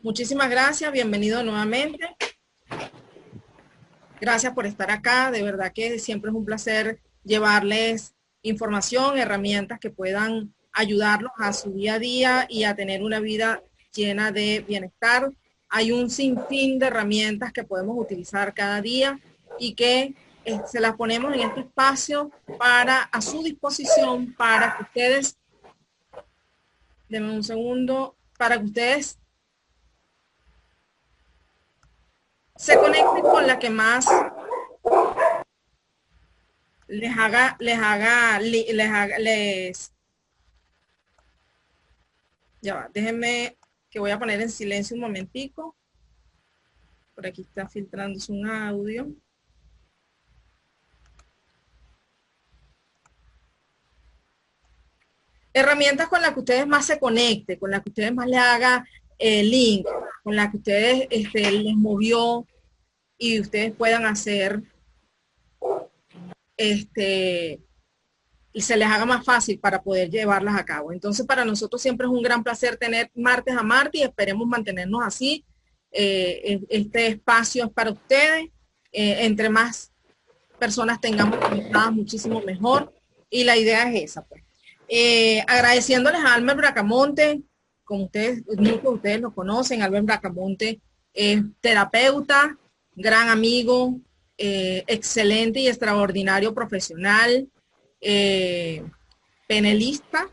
Muchísimas gracias, bienvenido nuevamente. Gracias por estar acá, de verdad que siempre es un placer llevarles información, herramientas que puedan ayudarlos a su día a día y a tener una vida llena de bienestar. Hay un sinfín de herramientas que podemos utilizar cada día y que se las ponemos en este espacio para a su disposición para que ustedes, denme un segundo, para que ustedes se conecten con la que más ya va, déjenme que voy a poner en silencio un momentico. Por aquí está filtrándose un audio. Herramientas con las que ustedes más se conecten, con las que ustedes más le haga link, con las que ustedes les movió y ustedes puedan hacer y se les haga más fácil para poder llevarlas a cabo. Entonces, para nosotros siempre es un gran placer tener martes a martes y esperemos mantenernos así. Este espacio es para ustedes. Entre más personas tengamos conectadas, muchísimo mejor. Y la idea es esa, pues. Agradeciéndoles a Albert Bracamonte, como ustedes, muchos de ustedes lo conocen, Albert Bracamonte es terapeuta, gran amigo, excelente y extraordinario profesional, penelista,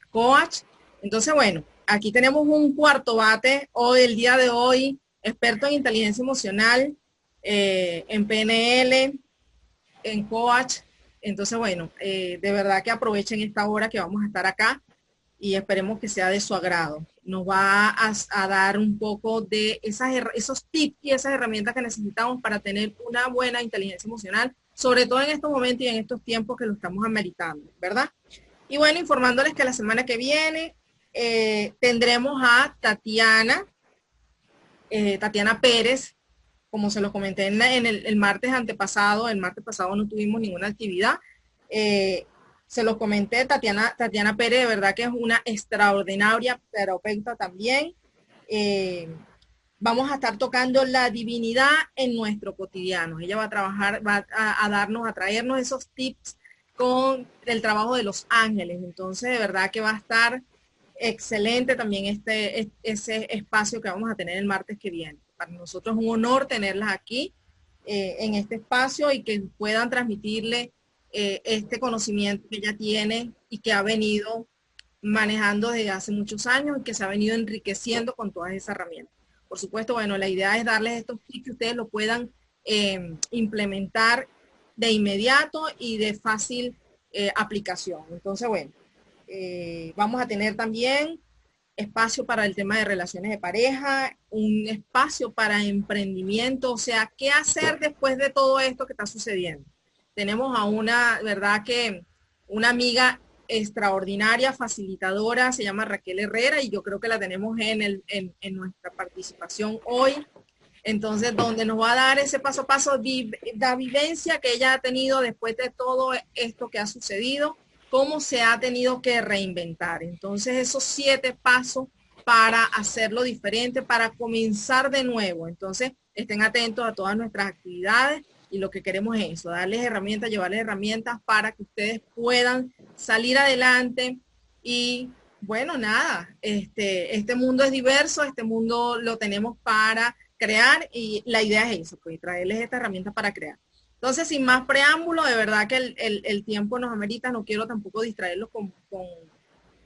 coach. Entonces, bueno, aquí tenemos un cuarto bate hoy, el día de hoy, experto en inteligencia emocional, en PNL, en coach. Entonces, bueno, de verdad que aprovechen esta hora que vamos a estar acá y esperemos que sea de su agrado. Nos va a dar un poco de esos tips y esas herramientas que necesitamos para tener una buena inteligencia emocional, sobre todo en estos momentos y en estos tiempos que lo estamos ameritando, ¿verdad? Y bueno, informándoles que la semana que viene tendremos a Tatiana Pérez, como se lo comenté en el martes antepasado. El martes pasado no tuvimos ninguna actividad. Se los comenté, Tatiana Pérez, de verdad que es una extraordinaria terapeuta también. Vamos a estar tocando la divinidad en nuestro cotidiano. Ella va a trabajar, va a darnos, a traernos esos tips con el trabajo de los ángeles. Entonces, de verdad que va a estar excelente también ese espacio que vamos a tener el martes que viene. Para nosotros es un honor tenerlas aquí en este espacio y que puedan transmitirle este conocimiento que ella tiene y que ha venido manejando desde hace muchos años y que se ha venido enriqueciendo con todas esas herramientas. Por supuesto, bueno, la idea es darles estos tips que ustedes lo puedan implementar de inmediato y de fácil aplicación. Entonces, bueno, vamos a tener también espacio para el tema de relaciones de pareja, un espacio para emprendimiento, o sea, ¿qué hacer después de todo esto que está sucediendo? Tenemos a una, verdad que una amiga extraordinaria, facilitadora, se llama Raquel Herrera y yo creo que la tenemos en nuestra participación hoy. Entonces, donde nos va a dar ese paso a paso, la vivencia que ella ha tenido después de todo esto que ha sucedido, cómo se ha tenido que reinventar. Entonces, esos 7 pasos para hacerlo diferente, para comenzar de nuevo. Entonces, estén atentos a todas nuestras actividades y lo que queremos es eso, darles herramientas, llevarles herramientas para que ustedes puedan salir adelante y bueno, nada, este mundo es diverso, este mundo lo tenemos para crear y la idea es eso, pues traerles esta herramienta para crear. Entonces, sin más preámbulo, de verdad que el tiempo nos amerita, no quiero tampoco distraerlos con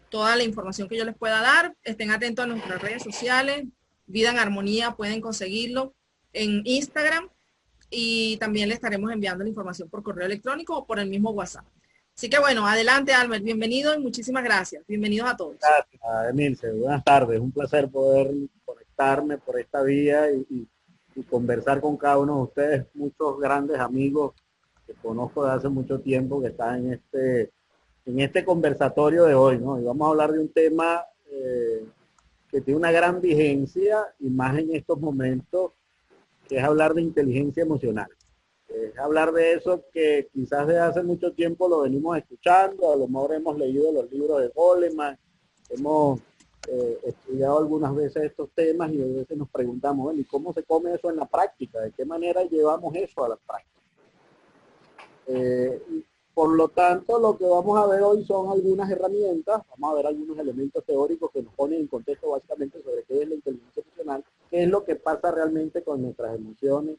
toda la información que yo les pueda dar. Estén atentos a nuestras redes sociales, Vida en Armonía, pueden conseguirlo en Instagram y también le estaremos enviando la información por correo electrónico o por el mismo WhatsApp. Así que bueno, adelante Albert, bienvenido y muchísimas gracias. Bienvenidos a todos. Gracias, Emilce. Buenas tardes. Es un placer poder conectarme por esta vía y conversar con cada uno de ustedes, muchos grandes amigos que conozco de hace mucho tiempo que están en este conversatorio de hoy, ¿no? Y vamos a hablar de un tema que tiene una gran vigencia y más en estos momentos, que es hablar de inteligencia emocional. Es hablar de eso que quizás desde hace mucho tiempo lo venimos escuchando, a lo mejor hemos leído los libros de Goleman, hemos estudiado algunas veces estos temas y a veces nos preguntamos, bueno, ¿y cómo se come eso en la práctica? ¿De qué manera llevamos eso a la práctica? Por lo tanto, lo que vamos a ver hoy son algunas herramientas, vamos a ver algunos elementos teóricos que nos ponen en contexto básicamente sobre qué es la inteligencia emocional, qué es lo que pasa realmente con nuestras emociones,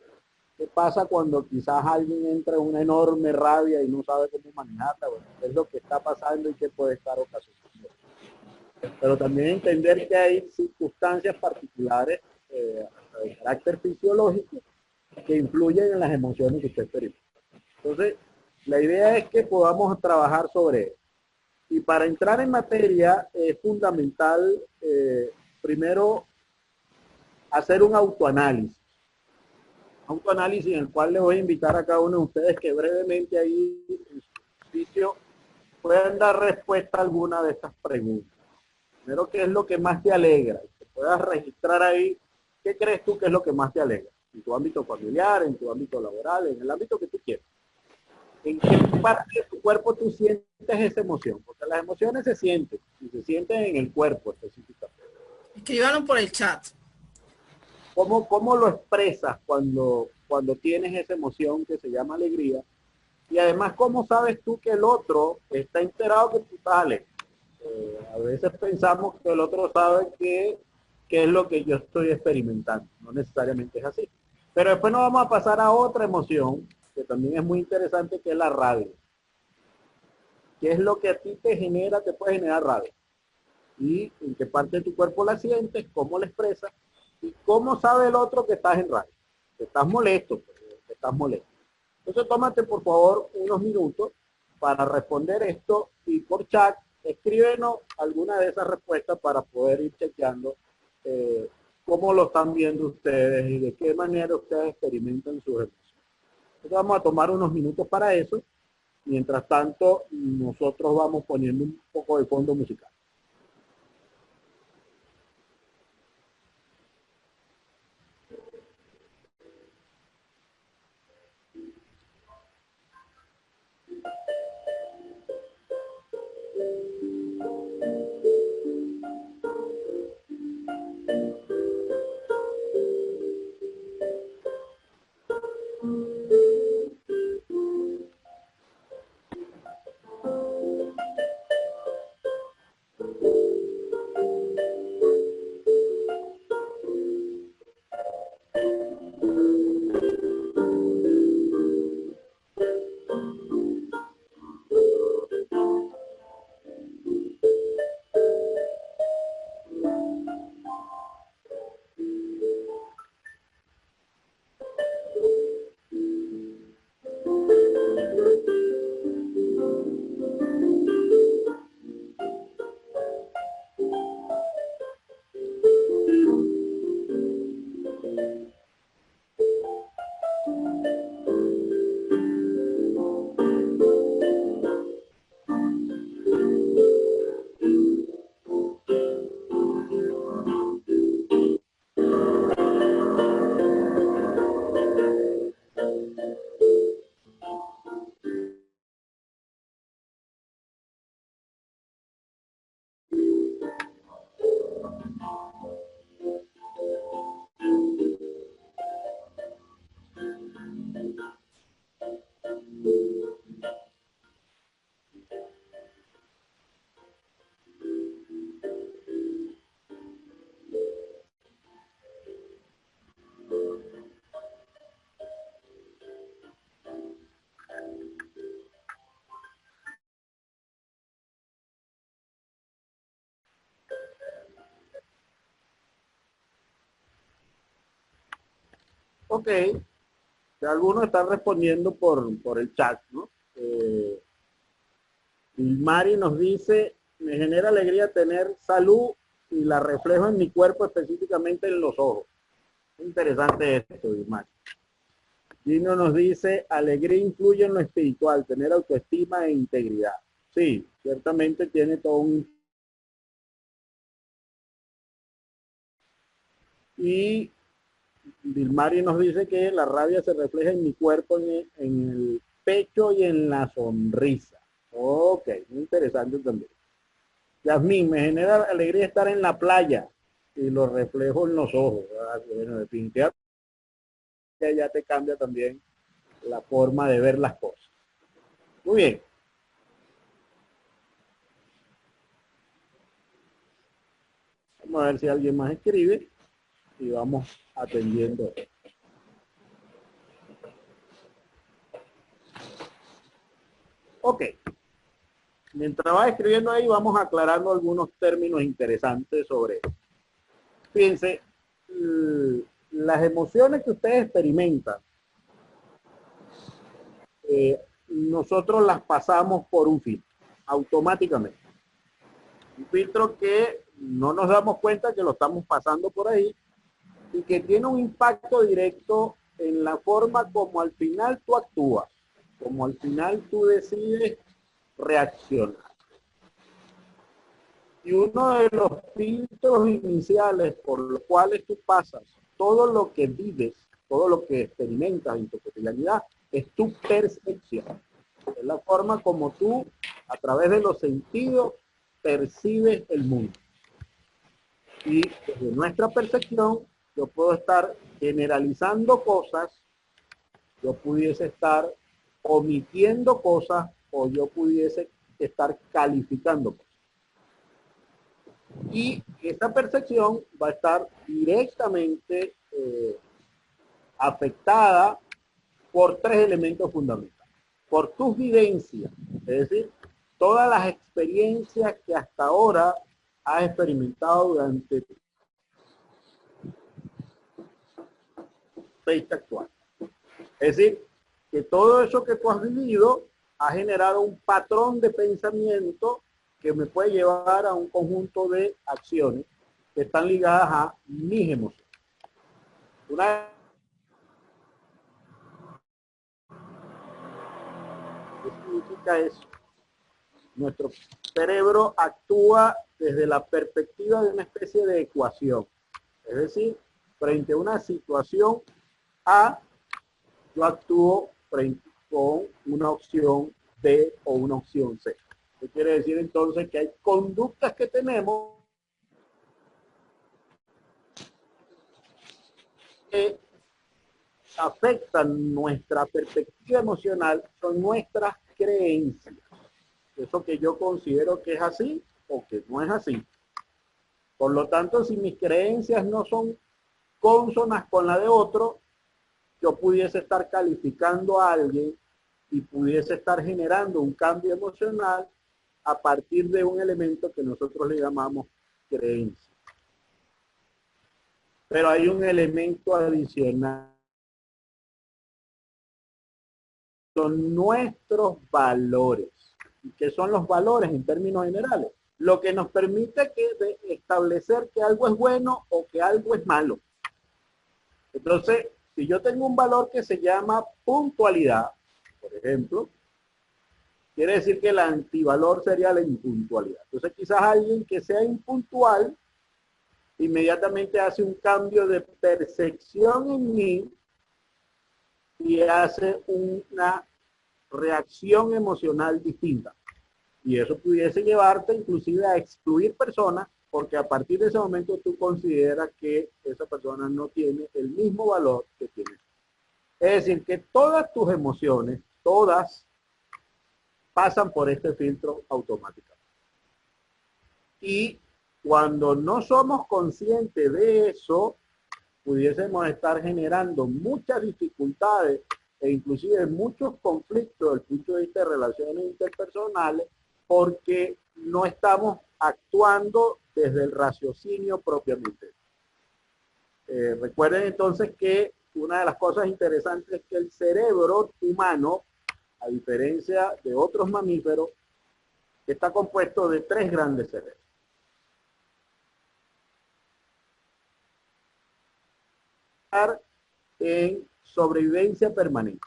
qué pasa cuando quizás alguien entra en una enorme rabia y no sabe cómo manejarla, bueno, qué es lo que está pasando y qué puede estar ocasionando. Pero también entender que hay circunstancias particulares de carácter fisiológico que influyen en las emociones que usted experimenta. Entonces, la idea es que podamos trabajar sobre eso. Y para entrar en materia es fundamental, primero, hacer un autoanálisis. Autoanálisis en el cual les voy a invitar a cada uno de ustedes que brevemente ahí en su sitio puedan dar respuesta a alguna de estas preguntas. Primero, ¿qué es lo que más te alegra? Que puedas registrar ahí, ¿qué crees tú que es lo que más te alegra? En tu ámbito familiar, en tu ámbito laboral, en el ámbito que tú quieras. ¿En qué parte de tu cuerpo tú sientes esa emoción? Porque las emociones se sienten, y se sienten en el cuerpo específicamente. Escríbanlo por el chat. ¿Cómo lo expresas cuando tienes esa emoción que se llama alegría? Y además, ¿cómo sabes tú que el otro está enterado que tú estás alegre? A veces pensamos que el otro sabe qué es lo que yo estoy experimentando. No necesariamente es así. Pero después nos vamos a pasar a otra emoción que también es muy interesante, que es la rabia. ¿Qué es lo que a ti te genera, te puede generar rabia? Y en qué parte de tu cuerpo la sientes, cómo la expresas y cómo sabe el otro que estás en rabia. Que estás molesto, que estás molesto. Entonces tómate por favor unos minutos para responder esto y por chat escríbenos alguna de esas respuestas para poder ir chequeando cómo lo están viendo ustedes y de qué manera ustedes experimentan sus emociones. Entonces vamos a tomar unos minutos para eso. Mientras tanto, nosotros vamos poniendo un poco de fondo musical. Ok, ya algunos están respondiendo por el chat, ¿no? Mari nos dice, me genera alegría tener salud y la reflejo en mi cuerpo, específicamente en los ojos. Interesante esto, Mari. Gino nos dice, alegría influye en lo espiritual, tener autoestima e integridad. Sí, ciertamente tiene todo un... Y Dilmari nos dice que la rabia se refleja en mi cuerpo, en el pecho y en la sonrisa. Ok, muy interesante también. Yasmín, me genera alegría estar en la playa y lo reflejo en los ojos. ¿Verdad? Bueno, definitivamente ya te cambia también la forma de ver las cosas. Muy bien. Vamos a ver si alguien más escribe y vamos atendiendo. Ok. Mientras va escribiendo ahí, vamos aclarando algunos términos interesantes sobre eso. Fíjense, las emociones que ustedes experimentan, nosotros las pasamos por un filtro, automáticamente. Un filtro que no nos damos cuenta que lo estamos pasando por ahí y que tiene un impacto directo en la forma como al final tú actúas, como al final tú decides reaccionar. Y uno de los filtros iniciales por los cuales tú pasas todo lo que vives, todo lo que experimentas en tu cotidianidad, es tu percepción. Es la forma como tú, a través de los sentidos, percibes el mundo. Y desde nuestra percepción, yo puedo estar generalizando cosas, yo pudiese estar omitiendo cosas o yo pudiese estar calificando cosas. Y esta percepción va a estar directamente afectada por tres elementos fundamentales. Por tus vivencias, es decir, todas las experiencias que hasta ahora has experimentado durante tu fecha actual. Es decir, que todo eso que tú has vivido ha generado un patrón de pensamiento que me puede llevar a un conjunto de acciones que están ligadas a mis emociones. ¿Qué significa eso? Nuestro cerebro actúa desde la perspectiva de una especie de ecuación. Es decir, frente a una situación A, yo actúo frente con una opción B o una opción C. ¿Qué quiere decir entonces? Que hay conductas que tenemos que afectan nuestra perspectiva emocional, son nuestras creencias. Eso que yo considero que es así o que no es así. Por lo tanto, si mis creencias no son cónsonas con la de otro, yo pudiese estar calificando a alguien y pudiese estar generando un cambio emocional a partir de un elemento que nosotros le llamamos creencia. Pero hay un elemento adicional. Son nuestros valores. ¿Y qué son los valores en términos generales? Lo que nos permite establecer que algo es bueno o que algo es malo. Entonces, si yo tengo un valor que se llama puntualidad, por ejemplo, quiere decir que el antivalor sería la impuntualidad. Entonces, quizás alguien que sea impuntual inmediatamente hace un cambio de percepción en mí y hace una reacción emocional distinta. Y eso pudiese llevarte inclusive a excluir personas porque a partir de ese momento tú consideras que esa persona no tiene el mismo valor que tienes. Es decir, que todas tus emociones, todas, pasan por este filtro automáticamente. Y cuando no somos conscientes de eso, pudiésemos estar generando muchas dificultades e inclusive muchos conflictos desde el punto de vista de relaciones interpersonales porque no estamos actuando desde el raciocinio propiamente. Recuerden entonces que una de las cosas interesantes es que el cerebro humano, a diferencia de otros mamíferos, está compuesto de tres grandes cerebros. En sobrevivencia permanente.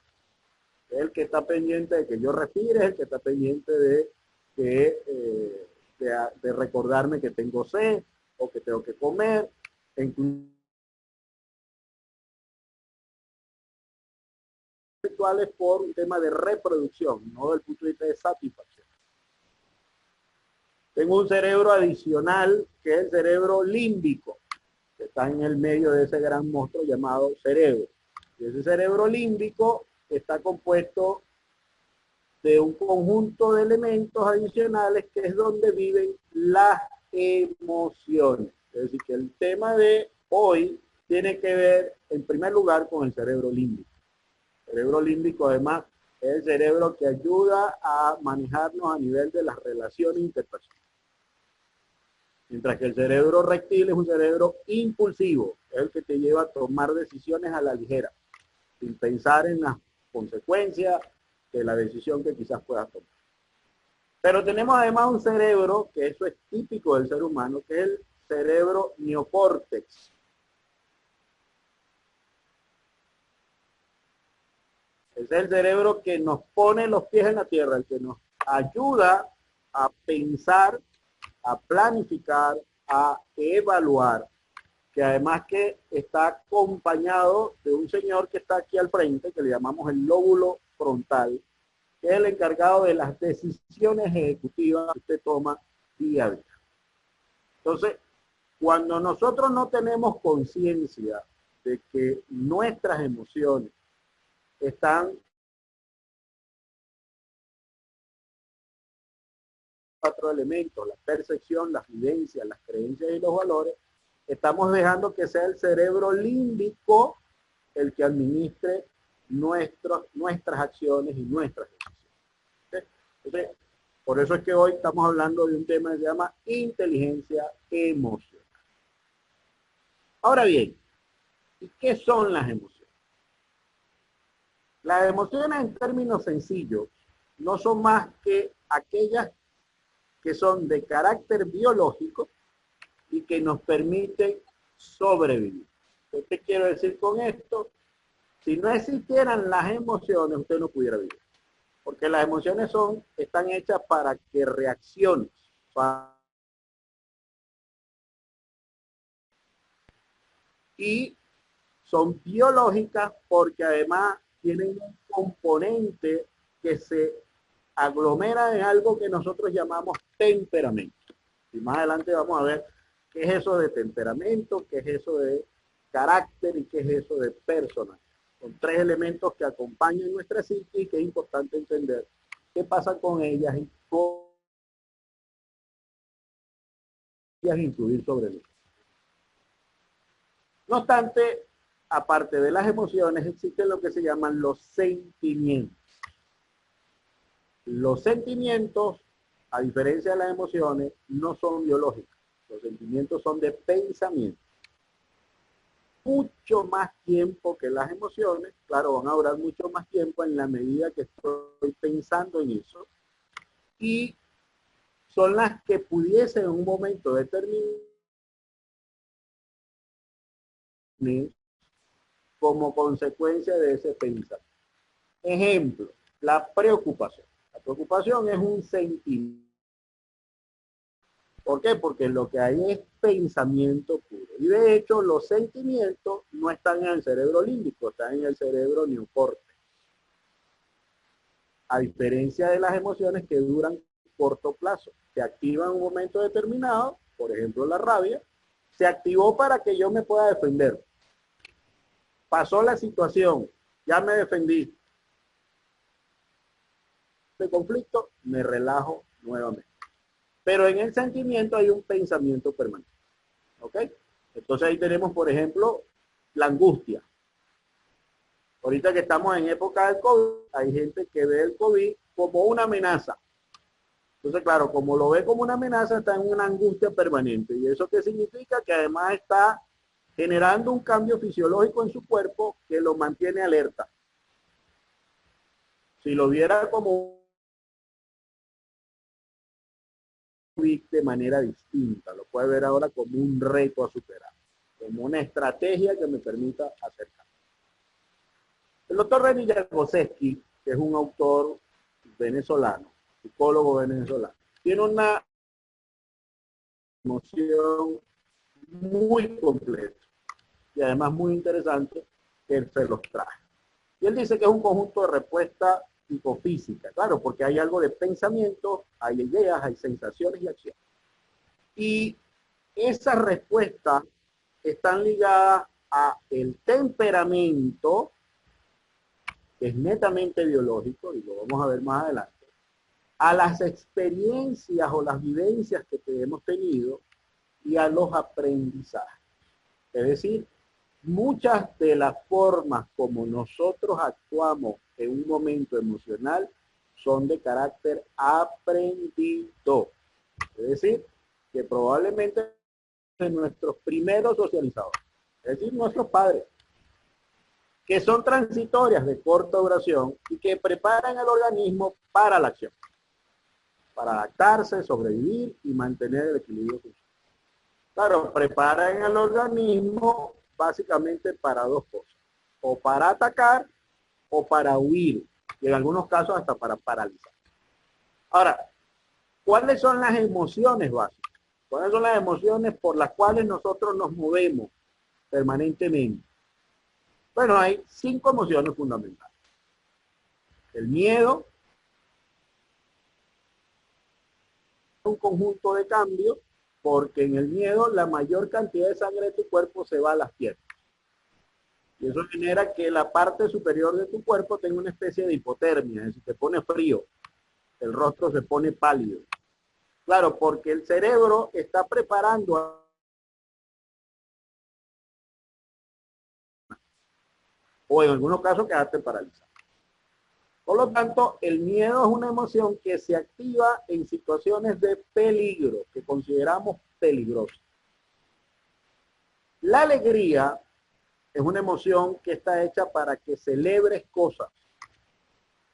Es el que está pendiente de que yo respire, es el que está pendiente de recordarme que tengo sed o que tengo que comer, incluso sexuales por un tema de reproducción, no del punto de vista de satisfacción. Tengo un cerebro adicional, que es el cerebro límbico, que está en el medio de ese gran monstruo llamado cerebro. Y ese cerebro límbico está compuesto de un conjunto de elementos adicionales que es donde viven las emociones. Es decir, que el tema de hoy tiene que ver en primer lugar con el cerebro límbico. El cerebro límbico además es el cerebro que ayuda a manejarnos a nivel de las relaciones interpersonales. Mientras que el cerebro reptil es un cerebro impulsivo, es el que te lleva a tomar decisiones a la ligera, sin pensar en las consecuencias de la decisión que quizás puedas tomar. Pero tenemos además un cerebro, que eso es típico del ser humano, que es el cerebro neocórtex. Es el cerebro que nos pone los pies en la tierra, el que nos ayuda a pensar, a planificar, a evaluar, que además que está acompañado de un señor que está aquí al frente, que le llamamos el lóbulo frontal, que es el encargado de las decisiones ejecutivas que usted toma día a día. Entonces, cuando nosotros no tenemos conciencia de que nuestras emociones están cuatro elementos, la percepción, las vivencias, las creencias y los valores, estamos dejando que sea el cerebro límbico el que administre nuestras acciones y nuestras decisiones. Entonces, por eso es que hoy estamos hablando de un tema que se llama inteligencia emocional. Ahora bien, ¿y qué son las emociones? Las emociones en términos sencillos no son más que aquellas que son de carácter biológico y que nos permiten sobrevivir. ¿Qué quiero decir con esto? Si no existieran las emociones, usted no pudiera vivir. Porque las emociones están hechas para que reacciones. Y son biológicas porque además tienen un componente que se aglomera en algo que nosotros llamamos temperamento. Y más adelante vamos a ver qué es eso de temperamento, qué es eso de carácter y qué es eso de personalidad. Son tres elementos que acompañan nuestra psique y que es importante entender qué pasa con ellas y cómo ellas influir sobre nosotros. No obstante, aparte de las emociones, existen lo que se llaman los sentimientos. Los sentimientos, a diferencia de las emociones, no son biológicos. Los sentimientos son de pensamiento. Mucho más tiempo que las emociones, claro, van a durar mucho más tiempo en la medida que estoy pensando en eso. Y son las que pudiesen en un momento determinado como consecuencia de ese pensamiento. Ejemplo, la preocupación. La preocupación es un sentimiento. ¿Por qué? Porque lo que hay es pensamiento puro. Y de hecho, los sentimientos no están en el cerebro límbico, están en el cerebro neocórtex. A diferencia de las emociones que duran corto plazo, se activan en un momento determinado, por ejemplo la rabia, se activó para que yo me pueda defender. Pasó la situación, ya me defendí. De conflicto, me relajo nuevamente. Pero en el sentimiento hay un pensamiento permanente. ¿Ok? Entonces ahí tenemos, por ejemplo, la angustia. Ahorita que estamos en época del COVID, hay gente que ve el COVID como una amenaza. Entonces, claro, como lo ve como una amenaza, está en una angustia permanente. ¿Y eso qué significa? Que además está generando un cambio fisiológico en su cuerpo que lo mantiene alerta. Si lo viera como de manera distinta, lo puede ver ahora como un reto a superar, como una estrategia que me permita acercar. El doctor René Jagoseski, que es un autor venezolano, psicólogo venezolano, tiene una emoción muy completa y además muy interesante que él se los traje. Y él dice que es un conjunto de respuestas psicofísica, claro, porque hay algo de pensamiento, hay ideas, hay sensaciones y acciones. Y esas respuestas están ligadas a el temperamento, que es netamente biológico, y lo vamos a ver más adelante, a las experiencias o las vivencias que hemos tenido y a los aprendizajes. Es decir, muchas de las formas como nosotros actuamos en un momento emocional son de carácter aprendido. Es decir, que probablemente de nuestros primeros socializadores, es decir, nuestros padres, que son transitorias de corta duración y que preparan al organismo para la acción, para adaptarse, sobrevivir y mantener el equilibrio funcional. Claro, preparan al organismo básicamente para dos cosas, o para atacar o para huir, y en algunos casos hasta para paralizar. Ahora, ¿cuáles son las emociones básicas? ¿Cuáles son las emociones por las cuales nosotros nos movemos permanentemente? Bueno, hay 5 emociones fundamentales. El miedo, un conjunto de cambios, porque en el miedo la mayor cantidad de sangre de tu cuerpo se va a las piernas. Y eso genera que la parte superior de tu cuerpo tenga una especie de hipotermia, es decir, te pone frío, el rostro se pone pálido. Claro, porque el cerebro está preparando o en algunos casos quedarte paralizado. Por lo tanto, el miedo es una emoción que se activa en situaciones de peligro, que consideramos peligrosas. La alegría es una emoción que está hecha para que celebres cosas.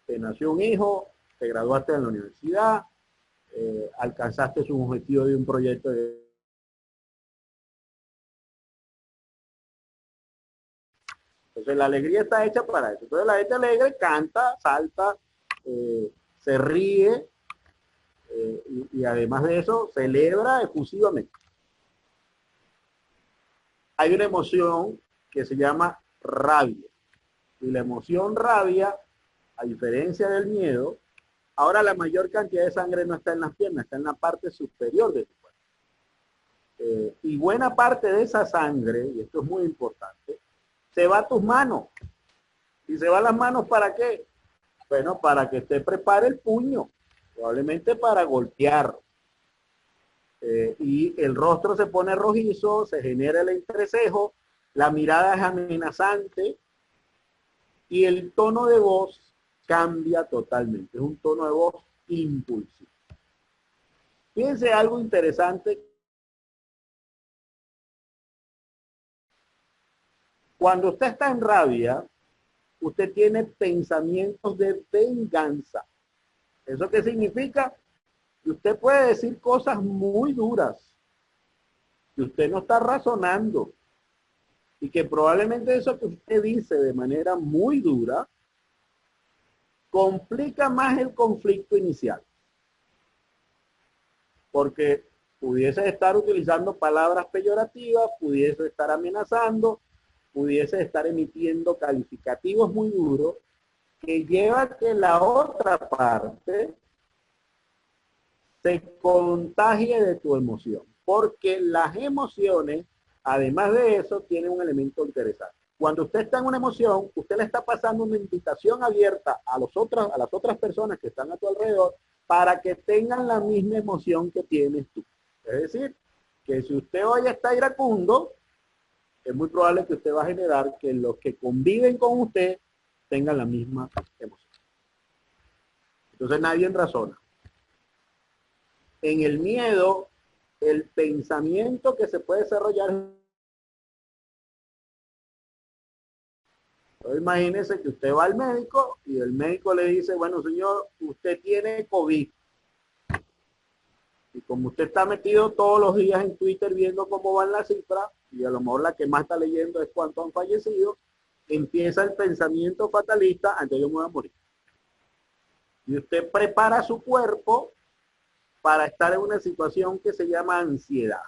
Te nació un hijo, te graduaste de la universidad, alcanzaste un objetivo de un proyecto de... Entonces la alegría está hecha para eso. Entonces la gente alegre canta, salta, se ríe y además de eso celebra efusivamente. Hay una emoción que se llama rabia. Y la emoción rabia, a diferencia del miedo, ahora la mayor cantidad de sangre no está en las piernas, está en la parte superior de tu cuerpo. Y buena parte de esa sangre, y esto es muy importante, se va a tus manos. ¿Y se va a las manos para qué? Bueno, para que te prepare el puño, probablemente para golpear. Y el rostro se pone rojizo, se genera el entrecejo, la mirada es amenazante y el tono de voz cambia totalmente. Es un tono de voz impulsivo. Fíjense algo interesante. Cuando usted está en rabia, usted tiene pensamientos de venganza. ¿Eso qué significa? Que usted puede decir cosas muy duras, que usted no está razonando, y que probablemente eso que usted dice de manera muy dura complica más el conflicto inicial. Porque pudiese estar utilizando palabras peyorativas, pudiese estar amenazando, pudiese estar emitiendo calificativos muy duros que lleva a que la otra parte se contagie de tu emoción. Porque las emociones, además de eso, tienen un elemento interesante. Cuando usted está en una emoción, usted le está pasando una invitación abierta a las otras personas que están a tu alrededor para que tengan la misma emoción que tienes tú. Es decir, que si usted hoy está iracundo, es muy probable que usted va a generar que los que conviven con usted tengan la misma emoción. Entonces nadie razona. En el miedo, el pensamiento que se puede desarrollar. Entonces imagínese que usted va al médico y el médico le dice, bueno señor, usted tiene COVID. Y como usted está metido todos los días en Twitter viendo cómo van las cifras, y a lo mejor la que más está leyendo es cuántos han fallecido, empieza el pensamiento fatalista, antes yo me voy a morir. Y usted prepara su cuerpo para estar en una situación que se llama ansiedad.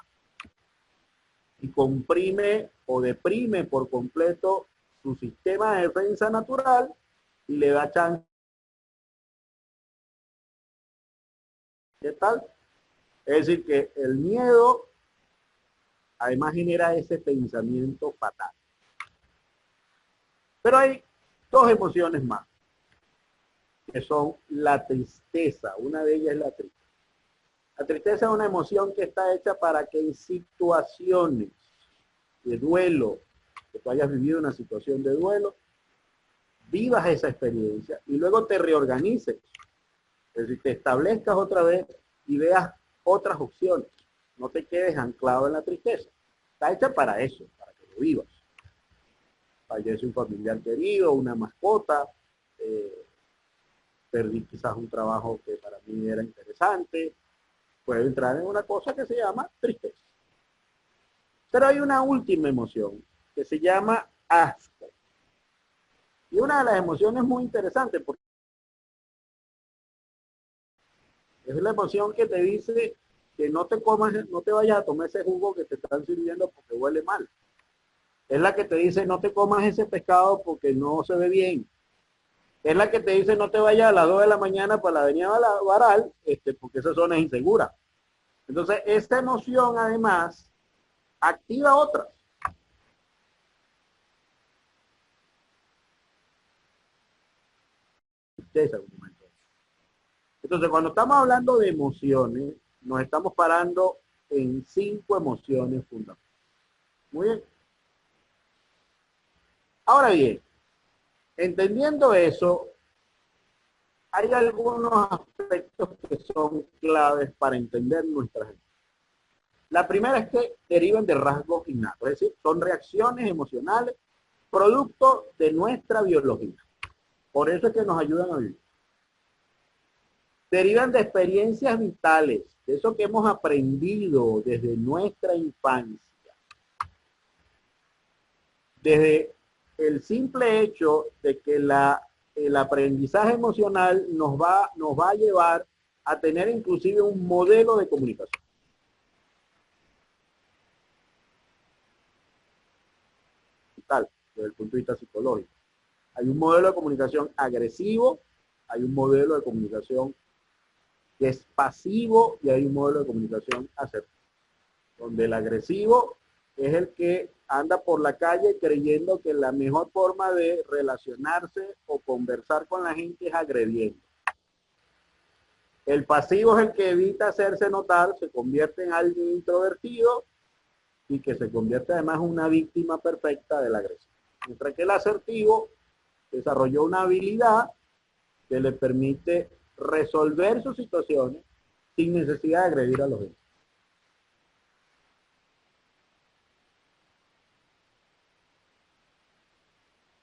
Y comprime o deprime por completo su sistema de defensa natural y le da chance ¿Qué tal? Es decir, que el miedo además genera ese pensamiento fatal. Pero hay dos emociones más, que son la tristeza. Una de ellas es la tristeza. La tristeza es una emoción que está hecha para que en situaciones de duelo, que tú hayas vivido una situación de duelo, vivas esa experiencia y luego te reorganices. Es decir, te establezcas otra vez y veas otras opciones. No te quedes anclado en la tristeza. Está hecha para eso, para que lo vivas. Fallece un familiar querido, una mascota, perdí quizás un trabajo que para mí era interesante, puedo entrar en una cosa que se llama tristeza. Pero hay una última emoción que se llama asco. Y una de las emociones muy interesantes porque es la emoción que te dice que no te comas, no te vayas a tomar ese jugo que te están sirviendo porque huele mal. Es la que te dice no te comas ese pescado porque no se ve bien. Es la que te dice no te vayas a las 2 de la mañana para la avenida Baral, porque esa zona es insegura. Entonces, esta emoción además activa otras. Entonces, cuando estamos hablando de emociones, nos estamos parando en 5 emociones fundamentales. Muy bien. Ahora bien, entendiendo eso, hay algunos aspectos que son claves para entender nuestra gente. La primera es que derivan de rasgos innatos, es decir, son reacciones emocionales producto de nuestra biología. Por eso es que nos ayudan a vivir. Derivan de experiencias vitales, de eso que hemos aprendido desde nuestra infancia. Desde el simple hecho de que el aprendizaje emocional nos va a llevar a tener inclusive un modelo de comunicación. Tal, desde el punto de vista psicológico. Hay un modelo de comunicación agresivo, hay un modelo de comunicación que es pasivo y hay un modelo de comunicación asertivo. Donde el agresivo es el que anda por la calle creyendo que la mejor forma de relacionarse o conversar con la gente es agrediendo. El pasivo es el que evita hacerse notar, se convierte en alguien introvertido y que se convierte además en una víctima perfecta de la agresión. Mientras que el asertivo desarrolló una habilidad que le permite resolver sus situaciones sin necesidad de agredir a los demás.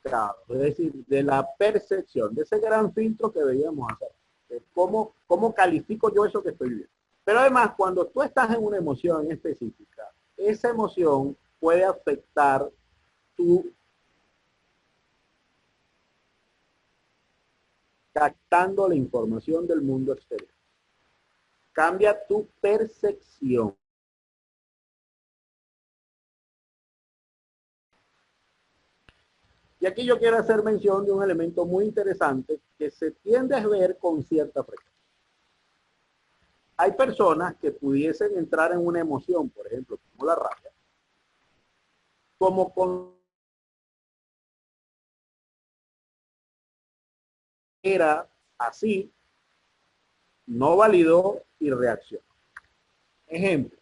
Claro, es decir, de la percepción, de ese gran filtro que debíamos hacer. De cómo califico yo eso que estoy viviendo. Pero además, cuando tú estás en una emoción específica, esa emoción puede afectar tu captando la información del mundo exterior. Cambia tu percepción. Y aquí yo quiero hacer mención de un elemento muy interesante que se tiende a ver con cierta frecuencia. Hay personas que pudiesen entrar en una emoción, por ejemplo, como la rabia, como con era así, no validó y reaccionó. Ejemplo,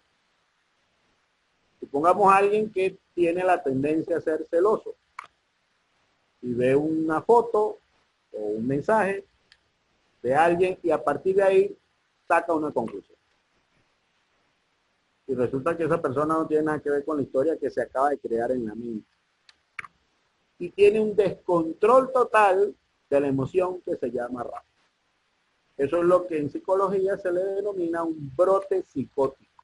supongamos a alguien que tiene la tendencia a ser celoso y ve una foto o un mensaje de alguien y a partir de ahí saca una conclusión. Y resulta que esa persona no tiene nada que ver con la historia que se acaba de crear en la mente. Y tiene un descontrol total de la emoción que se llama rabia. Eso es lo que en psicología se le denomina un brote psicótico.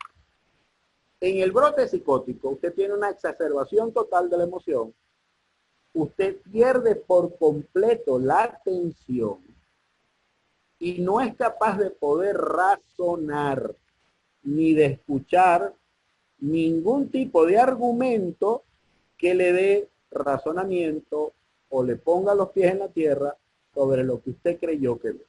En el brote psicótico, usted tiene una exacerbación total de la emoción, usted pierde por completo la atención y no es capaz de poder razonar ni de escuchar ningún tipo de argumento que le dé razonamiento o le ponga los pies en la tierra sobre lo que usted creyó que ve.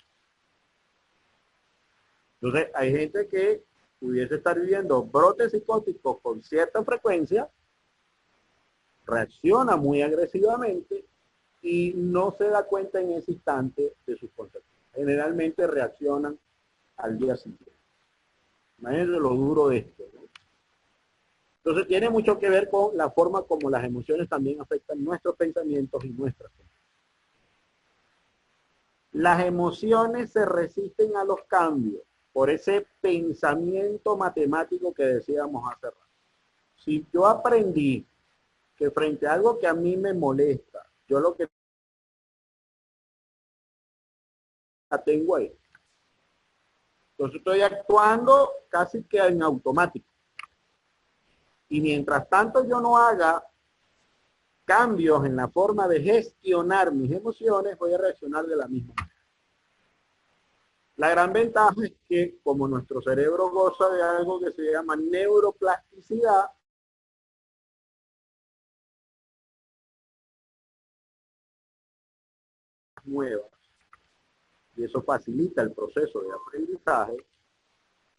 Entonces, hay gente que pudiese estar viviendo brotes psicóticos con cierta frecuencia, reacciona muy agresivamente y no se da cuenta en ese instante de sus consecuencias. Generalmente reaccionan al día siguiente. Imagínense lo duro de esto, ¿no? Entonces tiene mucho que ver con la forma como las emociones también afectan nuestros pensamientos y nuestras cosas. Las emociones se resisten a los cambios por ese pensamiento matemático que decíamos hace rato. Si yo aprendí que frente a algo que a mí me molesta, yo lo que la tengo ahí. Entonces estoy actuando casi que en automático. Y mientras tanto yo no haga cambios en la forma de gestionar mis emociones, voy a reaccionar de la misma manera. La gran ventaja es que como nuestro cerebro goza de algo que se llama neuroplasticidad, nuevas, y eso facilita el proceso de aprendizaje,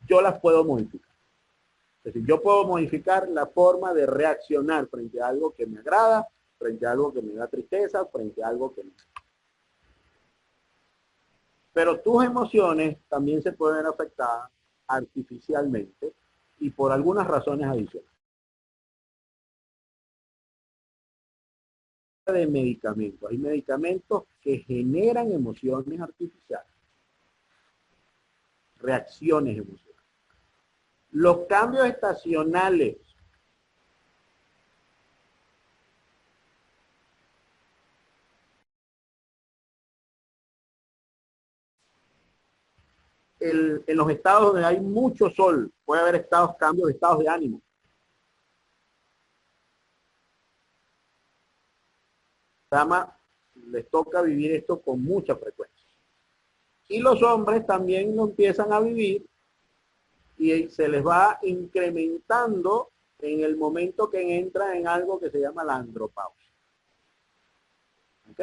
yo las puedo modificar. Es decir, yo puedo modificar la forma de reaccionar frente a algo que me agrada, frente a algo que me da tristeza, frente a algo que me... Pero tus emociones también se pueden ver afectadas artificialmente y por algunas razones adicionales. De medicamentos. Hay medicamentos que generan emociones artificiales, reacciones emocionales. Los cambios estacionales en los estados donde hay mucho sol, puede haber cambios de estados de ánimo. Les toca vivir esto con mucha frecuencia. Y los hombres también lo empiezan a vivir y se les va incrementando en el momento que entra en algo que se llama la andropausia. ¿Ok?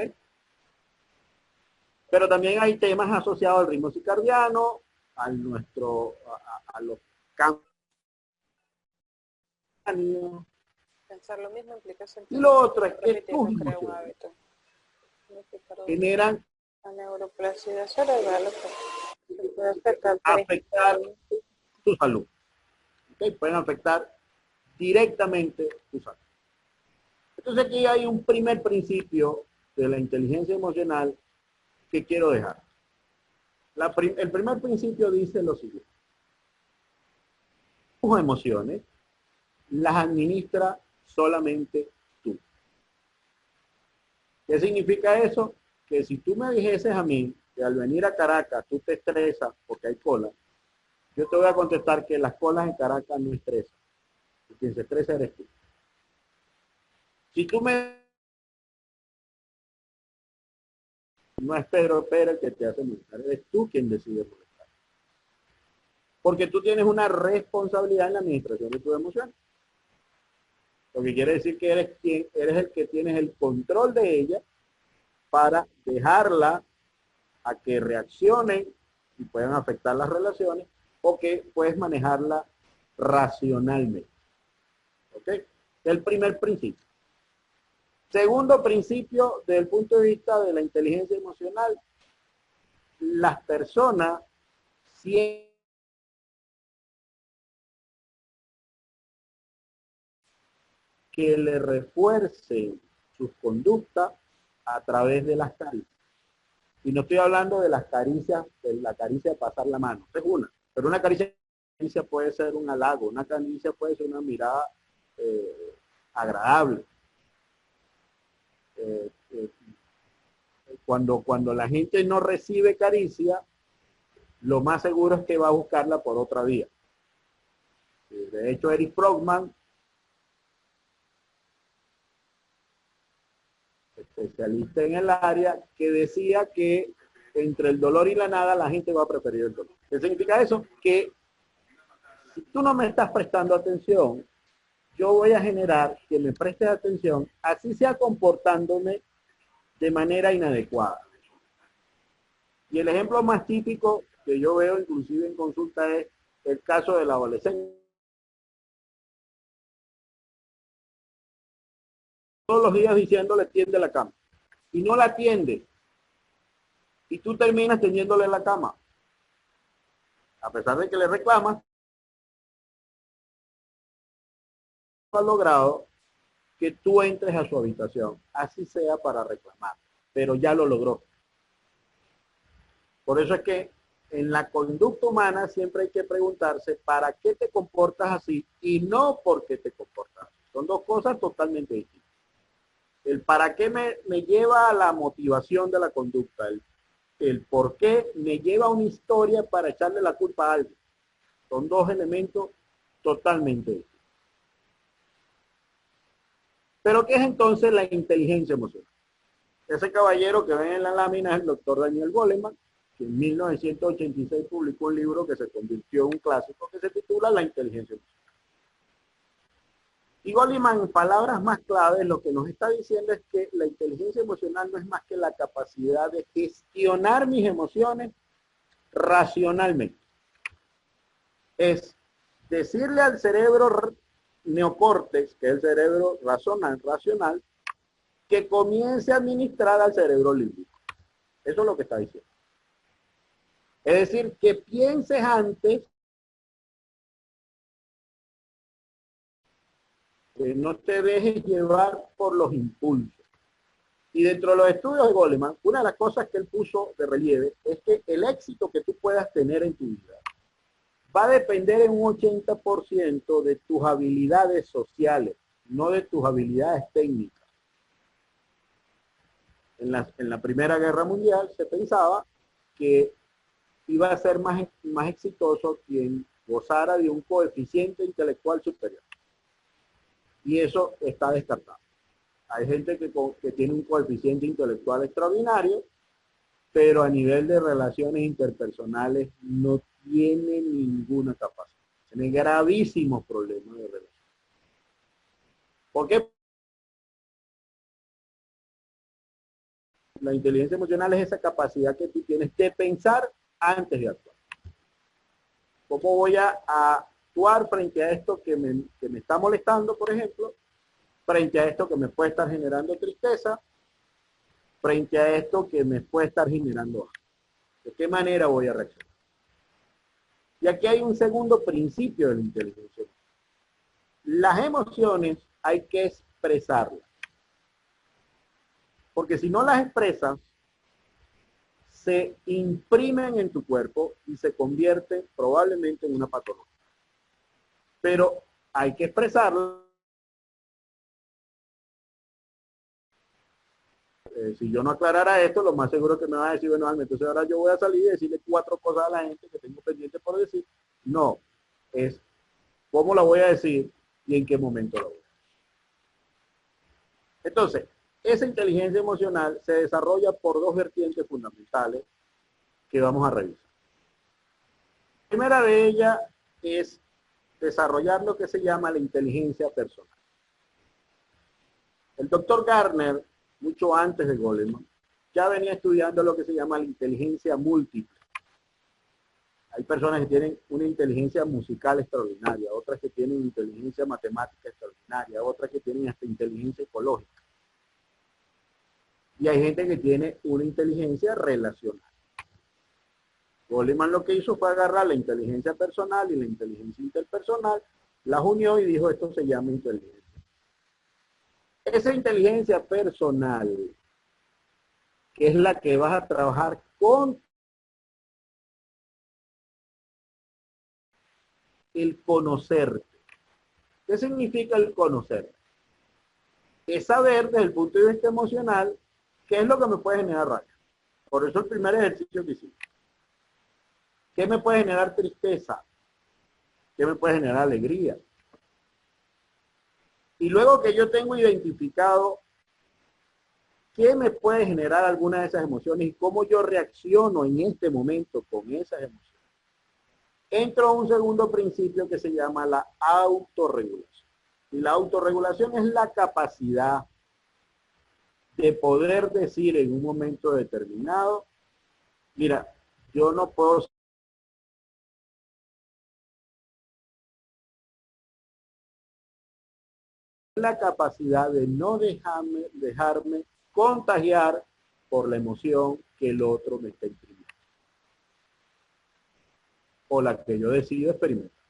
Pero también hay temas asociados al ritmo circadiano, a los cambios. Pensar lo mismo implica Y lo otro es que tus emociones generan la neuroplasticidad cerebral que puede afectar tu salud. ¿Okay? Pueden afectar directamente tu salud. Entonces aquí hay un primer principio de la inteligencia emocional que quiero dejar. El primer principio dice lo siguiente. Tus emociones las administra solamente tú. ¿Qué significa eso? Que si tú me dijeses a mí que al venir a Caracas tú te estresas porque hay cola, yo te voy a contestar que las colas en Caracas no estresan. Quien se estresa eres tú. Si tú no es Pedro Pérez que te hace molestar, eres tú quien decide molestar. Porque tú tienes una responsabilidad en la administración de tus emociones. Lo que quiere decir que eres el que tienes el control de ella para dejarla a que reaccionen y puedan afectar las relaciones o que puedes manejarla racionalmente. ¿Ok? El primer principio. Segundo principio, desde el punto de vista de la inteligencia emocional, las personas siempre que le refuercen sus conductas a través de las caricias. Y no estoy hablando de las caricias, de la caricia de pasar la mano, es una, pero una caricia puede ser un halago, una caricia puede ser una mirada agradable. Cuando la gente no recibe caricia, lo más seguro es que va a buscarla por otra vía. De hecho, Eric Frogman, especialista en el área, que decía que entre el dolor y la nada la gente va a preferir el dolor. ¿Qué significa eso? Que si tú no me estás prestando atención, yo voy a generar que me prestes atención, así sea comportándome de manera inadecuada. Y el ejemplo más típico que yo veo inclusive en consulta es el caso del adolescente. Todos los días diciéndole tiende la cama y no la atiende. Y tú terminas tendiéndole la cama. A pesar de que le reclamas, ha logrado que tú entres a su habitación, así sea para reclamar, pero ya lo logró. Por eso es que en la conducta humana siempre hay que preguntarse ¿para qué te comportas así? Y no por qué te comportas así. Son dos cosas totalmente distintas. El para qué me lleva a la motivación de la conducta. El por qué me lleva a una historia para echarle la culpa a alguien. Son dos elementos totalmente distintos. Pero ¿qué es entonces la inteligencia emocional? Ese caballero que ven en la lámina es el doctor Daniel Goleman, que en 1986 publicó un libro que se convirtió en un clásico que se titula La inteligencia emocional. Y Goleman, en palabras más claves, lo que nos está diciendo es que la inteligencia emocional no es más que la capacidad de gestionar mis emociones racionalmente. Es decirle al cerebro neocórtex, que es el cerebro racional, que comience a administrar al cerebro límbico. Eso es lo que está diciendo. Es decir, que pienses antes, que no te dejes llevar por los impulsos. Y dentro de los estudios de Goleman, una de las cosas que él puso de relieve es que el éxito que tú puedas tener en tu vida va a depender en un 80% de tus habilidades sociales, no de tus habilidades técnicas. En la Primera Guerra Mundial se pensaba que iba a ser más exitoso quien gozara de un coeficiente intelectual superior. Y eso está descartado. Hay gente que tiene un coeficiente intelectual extraordinario, pero a nivel de relaciones interpersonales no tiene ninguna capacidad. Tiene gravísimos problemas de relación. ¿Por qué? La inteligencia emocional es esa capacidad que tú tienes de pensar antes de actuar. ¿Cómo voy a actuar frente a esto que me está molestando, por ejemplo? Frente a esto que me puede estar generando tristeza, frente a esto que me puede estar generando asco. ¿De qué manera voy a reaccionar? Y aquí hay un segundo principio de la inteligencia. Las emociones hay que expresarlas. Porque si no las expresas, se imprimen en tu cuerpo y se convierten probablemente en una patología. Pero hay que expresarlas. Si yo no aclarara esto, lo más seguro que me va a decir, bueno, entonces ahora yo voy a salir y decirle 4 cosas a la gente que tengo pendiente por decir. No, es cómo la voy a decir y en qué momento la voy a decir. Entonces, esa inteligencia emocional se desarrolla por 2 vertientes fundamentales que vamos a revisar. La primera de ellas es desarrollar lo que se llama la inteligencia personal. El doctor Gardner, mucho antes de Goleman, ya venía estudiando lo que se llama la inteligencia múltiple. Hay personas que tienen una inteligencia musical extraordinaria, otras que tienen inteligencia matemática extraordinaria, otras que tienen hasta inteligencia ecológica. Y hay gente que tiene una inteligencia relacional. Goleman lo que hizo fue agarrar la inteligencia personal y la inteligencia interpersonal, las unió y dijo esto se llama inteligencia. Esa inteligencia personal, que es la que vas a trabajar con el conocerte. ¿Qué significa el conocerte? Es saber desde el punto de vista emocional qué es lo que me puede generar rabia. Por eso el primer ejercicio que hicimos. ¿Qué me puede generar tristeza? ¿Qué me puede generar alegría? Y luego que yo tengo identificado qué me puede generar alguna de esas emociones y cómo yo reacciono en este momento con esas emociones, entro a un segundo principio que se llama la autorregulación. Y la autorregulación es la capacidad de poder decir en un momento determinado, mira, yo no puedo la capacidad de no dejarme contagiar por la emoción que el otro me está imprimiendo o la que yo decido experimentar.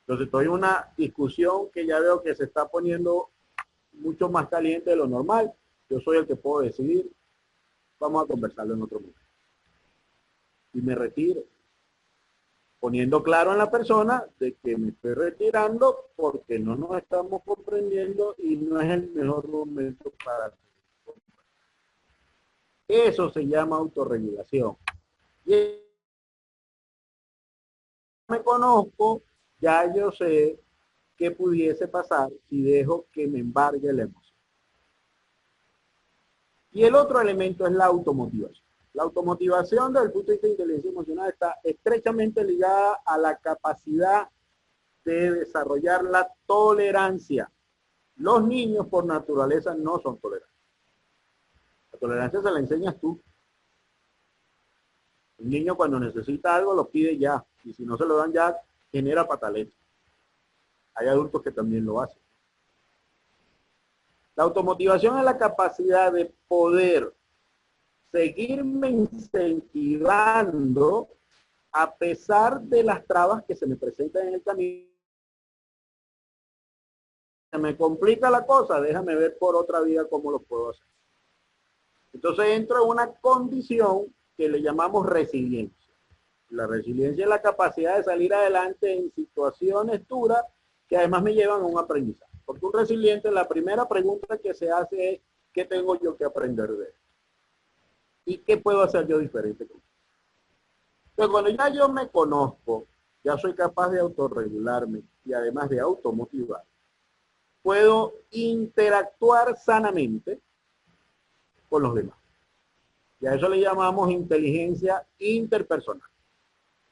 Entonces estoy en una discusión que ya veo que se está poniendo mucho más caliente de lo normal. Yo soy el que puedo decidir. Vamos a conversarlo en otro momento. Y me retiro, poniendo claro en la persona de que me estoy retirando porque no nos estamos comprendiendo y no es el mejor momento para... Eso se llama autorregulación. Y me conozco, ya yo sé qué pudiese pasar si dejo que me embargue la emoción. Y el otro elemento es la automotivación. La automotivación desde el punto de vista de inteligencia emocional está estrechamente ligada a la capacidad de desarrollar la tolerancia. Los niños por naturaleza no son tolerantes. La tolerancia se la enseñas tú. Un niño cuando necesita algo lo pide ya. Y si no se lo dan ya, genera pataleta. Hay adultos que también lo hacen. La automotivación es la capacidad de poder seguirme incentivando a pesar de las trabas que se me presentan en el camino. Se me complica la cosa, déjame ver por otra vía cómo lo puedo hacer. Entonces entro en una condición que le llamamos resiliencia. La resiliencia es la capacidad de salir adelante en situaciones duras que además me llevan a un aprendizaje. Porque un resiliente, la primera pregunta que se hace es, ¿qué tengo yo que aprender de esto? ¿Y qué puedo hacer yo diferente? Entonces, cuando ya yo me conozco, ya soy capaz de autorregularme y además de automotivar, puedo interactuar sanamente con los demás. Y a eso le llamamos inteligencia interpersonal.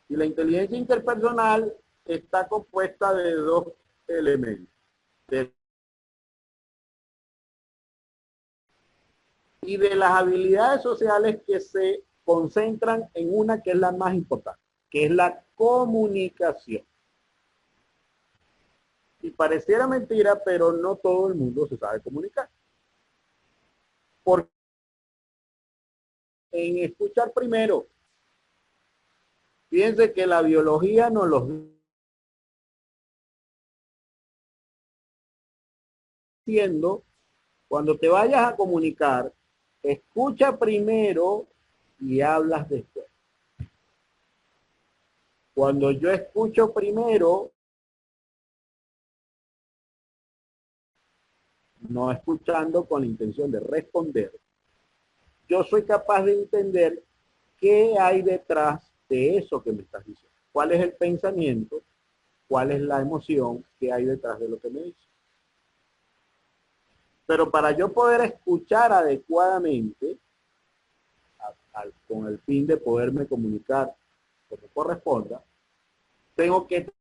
Y la inteligencia interpersonal está compuesta de dos elementos. Y de las habilidades sociales que se concentran en una que es la más importante, que es la comunicación. Y pareciera mentira, pero no todo el mundo se sabe comunicar. Porque en escuchar primero, fíjense que la biología nos lo diciendo, cuando te vayas a comunicar, escucha primero y hablas después. Cuando yo escucho primero, no escuchando con la intención de responder, yo soy capaz de entender qué hay detrás de eso que me estás diciendo. ¿Cuál es el pensamiento? ¿Cuál es la emoción que hay detrás de lo que me dices? Pero para yo poder escuchar adecuadamente, con el fin de poderme comunicar como corresponda, tengo que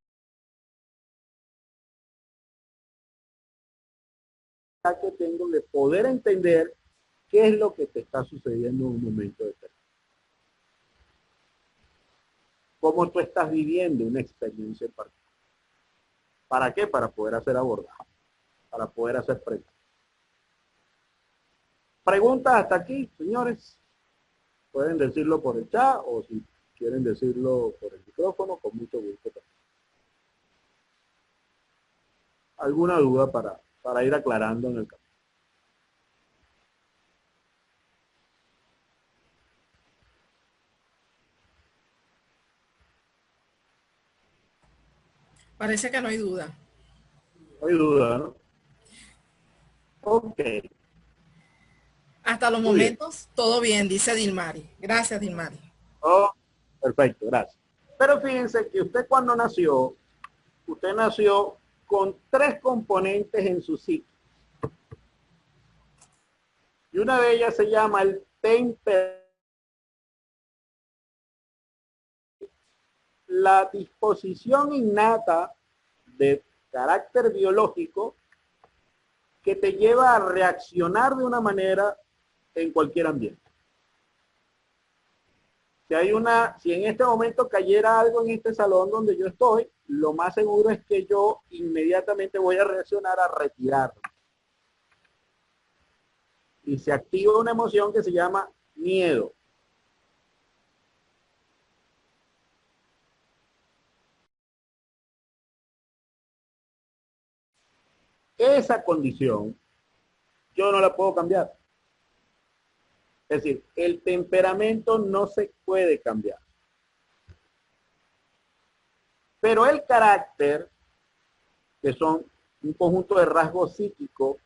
tengo de poder entender qué es lo que te está sucediendo en un momento determinado. Cómo tú estás viviendo una experiencia en particular. ¿Para qué? Para poder hacer abordaje, para poder hacer preguntas. Preguntas hasta aquí, señores. Pueden decirlo por el chat o si quieren decirlo por el micrófono, con mucho gusto. ¿Alguna duda para ir aclarando en el camino? Parece que no hay duda. No hay duda, ¿no? Ok. Hasta los Muy bien. momentos, todo bien, dice Dilmari. Gracias, Dilmari. Oh, perfecto, gracias. Pero fíjense que usted cuando nació, usted nació con 3 componentes en su psique. Y una de ellas se llama el temperamento. La disposición innata de carácter biológico que te lleva a reaccionar de una manera en cualquier ambiente. Si en este momento cayera algo en este salón donde yo estoy, lo más seguro es que yo inmediatamente voy a reaccionar a retirarlo. Y se activa una emoción que se llama miedo. Esa condición yo no la puedo cambiar. Es decir, el temperamento no se puede cambiar. Pero el carácter, que son un conjunto de rasgos psíquicos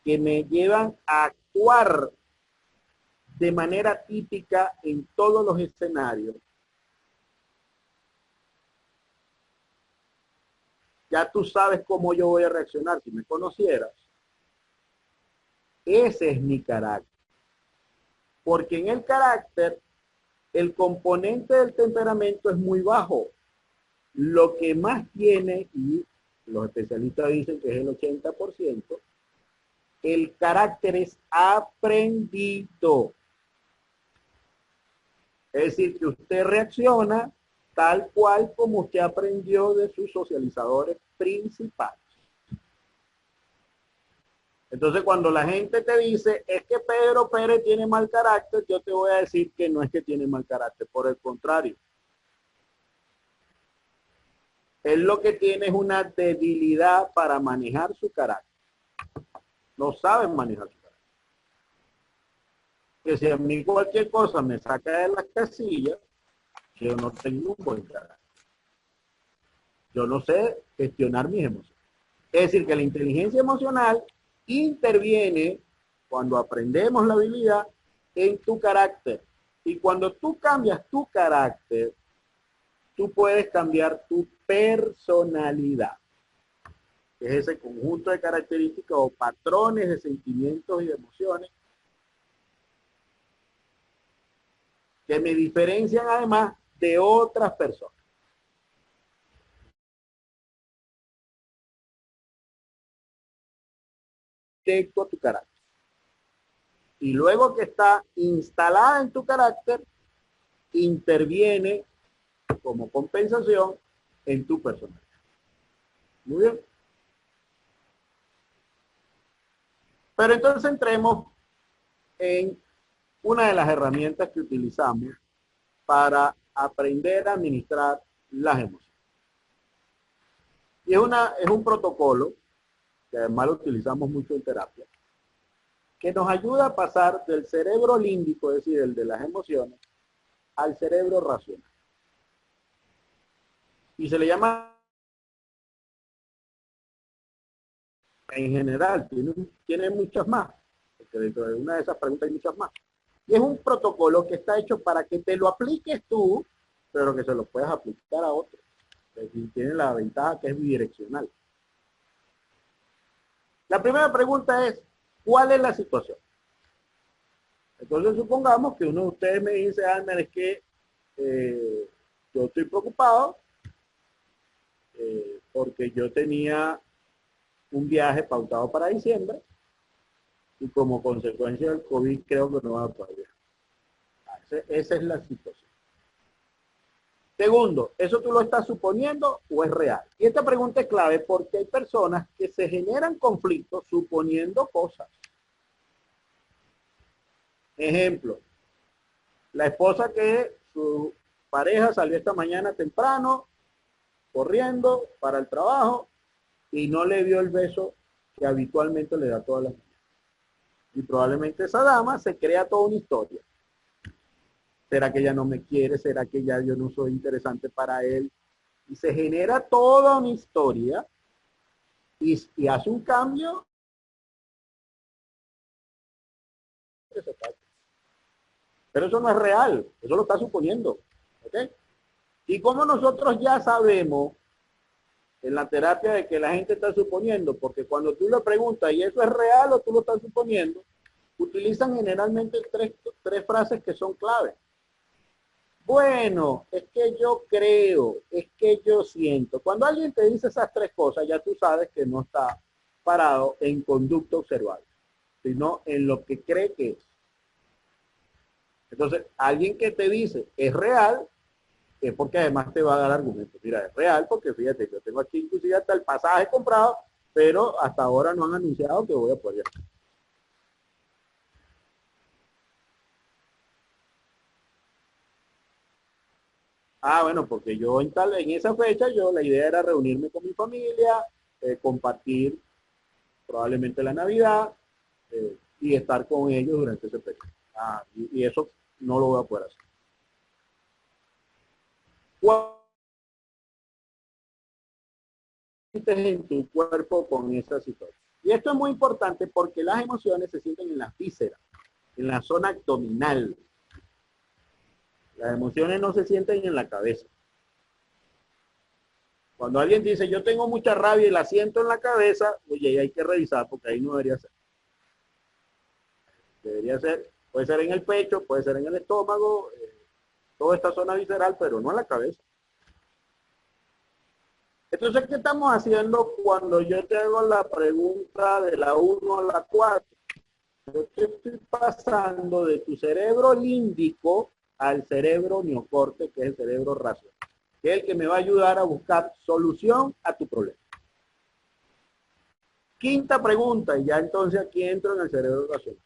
que me llevan a actuar de manera típica en todos los escenarios, ya tú sabes cómo yo voy a reaccionar si me conocieras. Ese es mi carácter. Porque en el carácter, el componente del temperamento es muy bajo. Lo que más tiene, y los especialistas dicen que es el 80%, el carácter es aprendido. Es decir, que usted reacciona tal cual como usted aprendió de sus socializadores principales. Entonces, cuando la gente te dice, es que Pedro Pérez tiene mal carácter, yo te voy a decir que no es que tiene mal carácter, por el contrario. Él lo que tiene es una debilidad para manejar su carácter. No sabe manejar su carácter. Que si a mí cualquier cosa me saca de las casillas, yo no tengo un buen carácter. Yo no sé gestionar mis emociones. Es decir, que la inteligencia emocional interviene cuando aprendemos la habilidad en tu carácter. Y cuando tú cambias tu carácter, tú puedes cambiar tu personalidad. Que es ese conjunto de características o patrones de sentimientos y de emociones que me diferencian además de otras personas. Respecto a tu carácter. Y luego que está instalada en tu carácter, interviene como compensación en tu personalidad. Muy bien. Pero entonces entremos en una de las herramientas que utilizamos para aprender a administrar las emociones. Y es un protocolo, que además lo utilizamos mucho en terapia, que nos ayuda a pasar del cerebro límbico, es decir, el de las emociones, al cerebro racional. Y se le llama, en general, tiene muchas más, porque dentro de una de esas preguntas hay muchas más. Y es un protocolo que está hecho para que te lo apliques tú, pero que se lo puedas aplicar a otros. Es decir, tiene la ventaja que es bidireccional. La primera pregunta es, ¿cuál es la situación? Entonces supongamos que uno de ustedes me dice, Almer, es que yo estoy preocupado porque yo tenía un viaje pautado para diciembre y como consecuencia del COVID creo que no va a poder viajar. Esa es la situación. Segundo, ¿eso tú lo estás suponiendo o es real? Y esta pregunta es clave porque hay personas que se generan conflictos suponiendo cosas. Ejemplo, la esposa que su pareja salió esta mañana temprano, corriendo para el trabajo y no le dio el beso que habitualmente le da a todas las mañanas. Y probablemente esa dama se crea toda una historia. ¿Será que ella no me quiere? ¿Será que ya yo no soy interesante para él? Y se genera toda una historia y hace un cambio. Pero eso no es real, eso lo está suponiendo. ¿Ok? Y como nosotros ya sabemos en la terapia de que la gente está suponiendo, porque cuando tú le preguntas, ¿y eso es real o tú lo estás suponiendo? Utilizan generalmente tres frases que son claves. Bueno, es que yo creo, es que yo siento. Cuando alguien te dice esas tres cosas, ya tú sabes que no está parado en conducta observable, sino en lo que cree que es. Entonces, alguien que te dice es real, es porque además te va a dar argumentos. Mira, es real porque fíjate, yo tengo aquí inclusive hasta el pasaje comprado, pero hasta ahora no han anunciado que voy a poder viajar. Ah, bueno, porque yo en esa fecha, la idea era reunirme con mi familia, compartir probablemente la Navidad y estar con ellos durante ese periodo. Ah, y eso no lo voy a poder hacer. ¿Cuál sientes en tu cuerpo con esa situación? Y esto es muy importante porque las emociones se sienten en las vísceras, en la zona abdominal. Las emociones no se sienten en la cabeza. Cuando alguien dice, yo tengo mucha rabia y la siento en la cabeza, oye, hay que revisar porque ahí no debería ser. Debería ser, puede ser en el pecho, puede ser en el estómago, toda esta zona visceral, pero no en la cabeza. Entonces, ¿qué estamos haciendo cuando yo te hago la pregunta de la 1 a la 4? Yo te estoy pasando de tu cerebro límbico al cerebro neocorte, que es el cerebro racional, que es el que me va a ayudar a buscar solución a tu problema. Quinta pregunta, y ya entonces aquí entro en el cerebro racional.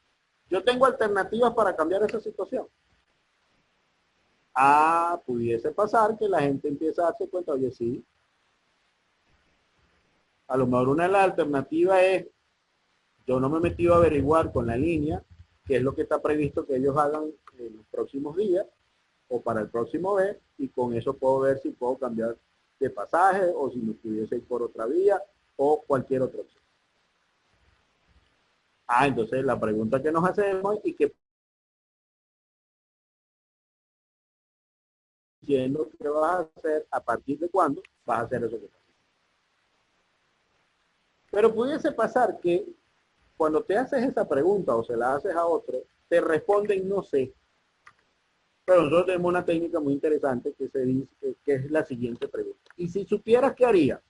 Yo tengo alternativas para cambiar esa situación. Ah, pudiese pasar que la gente empiece a darse cuenta, oye, sí. A lo mejor una de las alternativas es, yo no me he metido a averiguar con la línea qué es lo que está previsto que ellos hagan en los próximos días o para el próximo mes, y con eso puedo ver si puedo cambiar de pasaje o si me pudiese ir por otra vía o cualquier otra opción. Ah, entonces la pregunta que nos hacemos y que diciendo que vas a hacer, a partir de cuándo vas a hacer eso que estás haciendo. Pero pudiese pasar que cuando te haces esa pregunta o se la haces a otro, te responden no sé. Pero nosotros tenemos una técnica muy interesante que se dice que es la siguiente pregunta. ¿Y si supieras qué haría?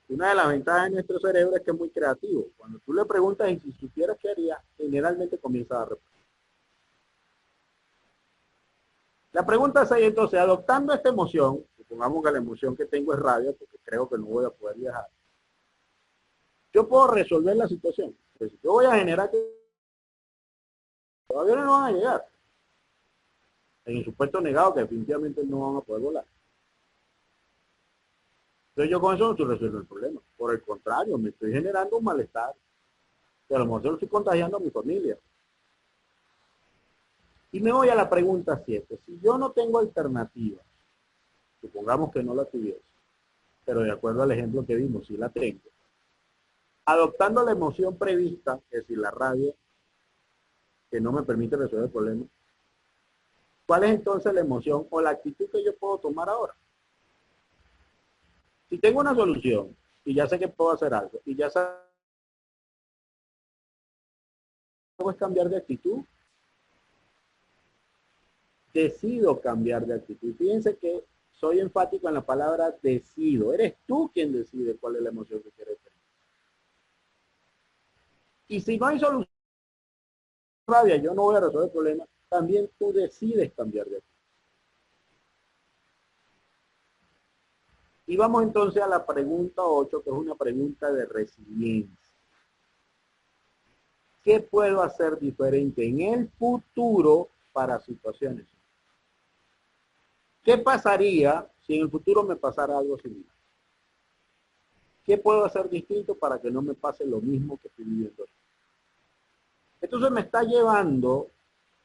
Una de las ventajas de nuestro cerebro es que es muy creativo. Cuando tú le preguntas y si supieras qué haría, generalmente comienza a responder. La pregunta es ahí entonces, adoptando esta emoción, supongamos que la emoción que tengo es rabia, porque creo que no voy a poder viajar, yo puedo resolver la situación. Entonces, yo voy a generar que los aviones no van a llegar. En el supuesto negado que definitivamente no van a poder volar. Entonces yo con eso no estoy resolviendo el problema. Por el contrario, me estoy generando un malestar. Y a lo mejor lo estoy contagiando a mi familia. Y me voy a la pregunta 7. Si yo no tengo alternativa, supongamos que no la tuviese, pero de acuerdo al ejemplo que vimos, si la tengo, adoptando la emoción prevista, es decir, la rabia, que no me permite resolver el problema, ¿cuál es entonces la emoción o la actitud que yo puedo tomar ahora? Si tengo una solución y ya sé que puedo hacer algo y ya sé es cambiar de actitud, decido cambiar de actitud. Fíjense que soy enfático en la palabra decido. Eres tú quien decide cuál es la emoción que quieres tener. Y si no hay solución, rabia, yo no voy a resolver el problema, también tú decides cambiar de actitud. Y vamos entonces a la pregunta 8, que es una pregunta de resiliencia. ¿Qué puedo hacer diferente en el futuro para situaciones? ¿Qué pasaría si en el futuro me pasara algo similar? ¿Qué puedo hacer distinto para que no me pase lo mismo que estoy viviendo? Entonces me está llevando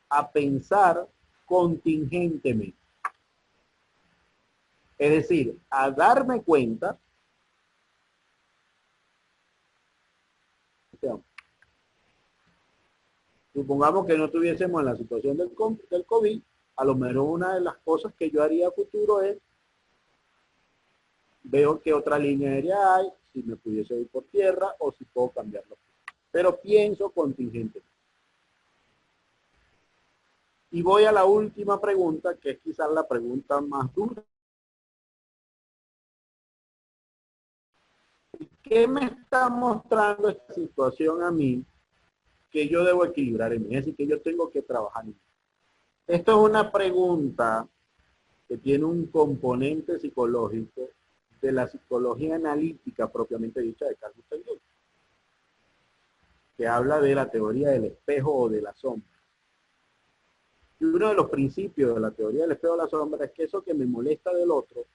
a pensar contingentemente. Es decir, a darme cuenta, supongamos que no estuviésemos en la situación del COVID, a lo mejor una de las cosas que yo haría a futuro es, veo qué otra línea aérea hay, si me pudiese ir por tierra o si puedo cambiarlo. Pero pienso contingentemente. Y voy a la última pregunta, que es quizás la pregunta más dura. ¿Qué me está mostrando esta situación a mí que yo debo equilibrar en mí, es decir, que yo tengo que trabajar en mí. Esto es una pregunta que tiene un componente psicológico de la psicología analítica propiamente dicha de Carl Gustav Jung, que habla de la teoría del espejo o de la sombra. Y uno de los principios de la teoría del espejo o de la sombra es que eso que me molesta del otro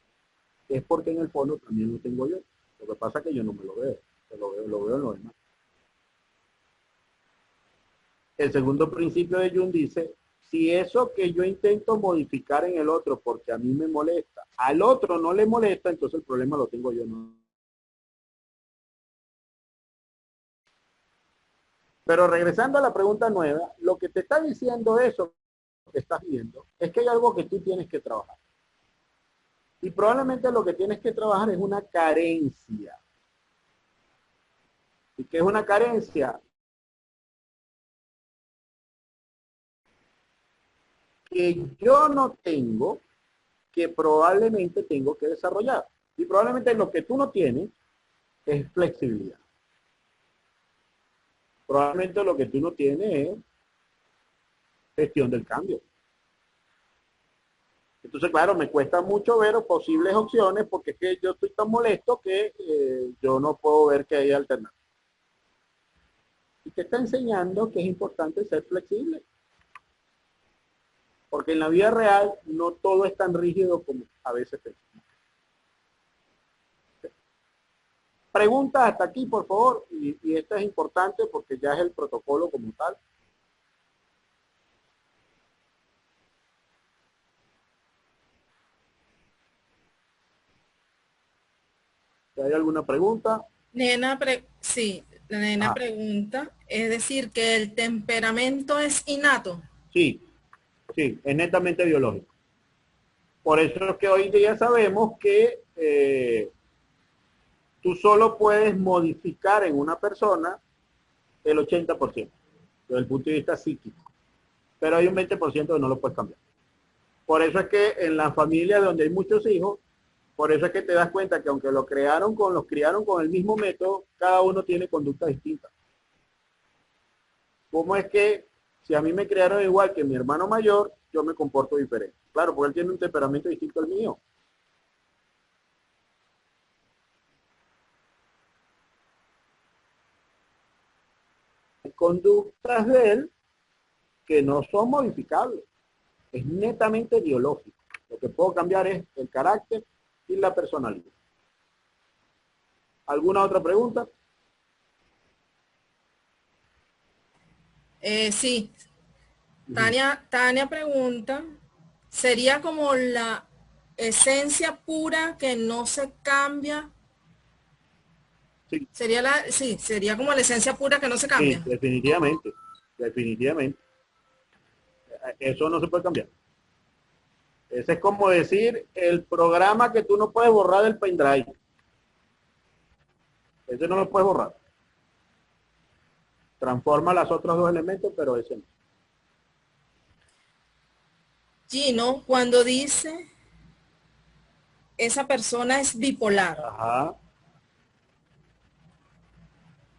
es porque en el fondo también lo tengo yo. Lo que pasa es que yo no me lo veo, lo veo en lo demás. El segundo principio de Jung dice, si eso que yo intento modificar en el otro porque a mí me molesta, al otro no le molesta, entonces el problema lo tengo yo, ¿no? Pero regresando a la pregunta nueva, lo que te está diciendo eso que estás viendo es que hay algo que tú tienes que trabajar. Y probablemente lo que tienes que trabajar es una carencia. ¿Y qué es una carencia? Que yo no tengo, que probablemente tengo que desarrollar. Y probablemente lo que tú no tienes es flexibilidad. Probablemente lo que tú no tienes es gestión del cambio. Entonces, claro, me cuesta mucho ver posibles opciones porque es que yo estoy tan molesto que yo no puedo ver que hay alternativas. Y te está enseñando que es importante ser flexible. Porque en la vida real no todo es tan rígido como a veces pensamos. Preguntas hasta aquí, por favor, y esta es importante porque ya es el protocolo como tal. Si hay alguna pregunta. Sí, la nena Ajá. pregunta, es decir, que el temperamento es innato. Sí, sí, es netamente biológico. Por eso es que hoy día sabemos que tú solo puedes modificar en una persona el 80%, desde el punto de vista psíquico. Pero hay un 20% que no lo puedes cambiar. Por eso es que en las familias donde hay muchos hijos, por eso es que te das cuenta que aunque los criaron con el mismo método, cada uno tiene conductas distintas. ¿Cómo es que si a mí me criaron igual que mi hermano mayor, yo me comporto diferente? Claro, porque él tiene un temperamento distinto al mío. Hay conductas de él que no son modificables. Es netamente biológico. Lo que puedo cambiar es el carácter y la personalidad. ¿Alguna otra pregunta? Sí, Tania pregunta, ¿sería como la esencia pura que no se cambia? Sí, Sería como la esencia pura que no se sí, cambia. definitivamente. Definitivamente. Eso no se puede cambiar. Ese es como decir el programa que tú no puedes borrar del pendrive. Ese no lo puedes borrar. Transforma los otros dos elementos, pero ese no. Gino, cuando dice esa persona es bipolar. Ajá.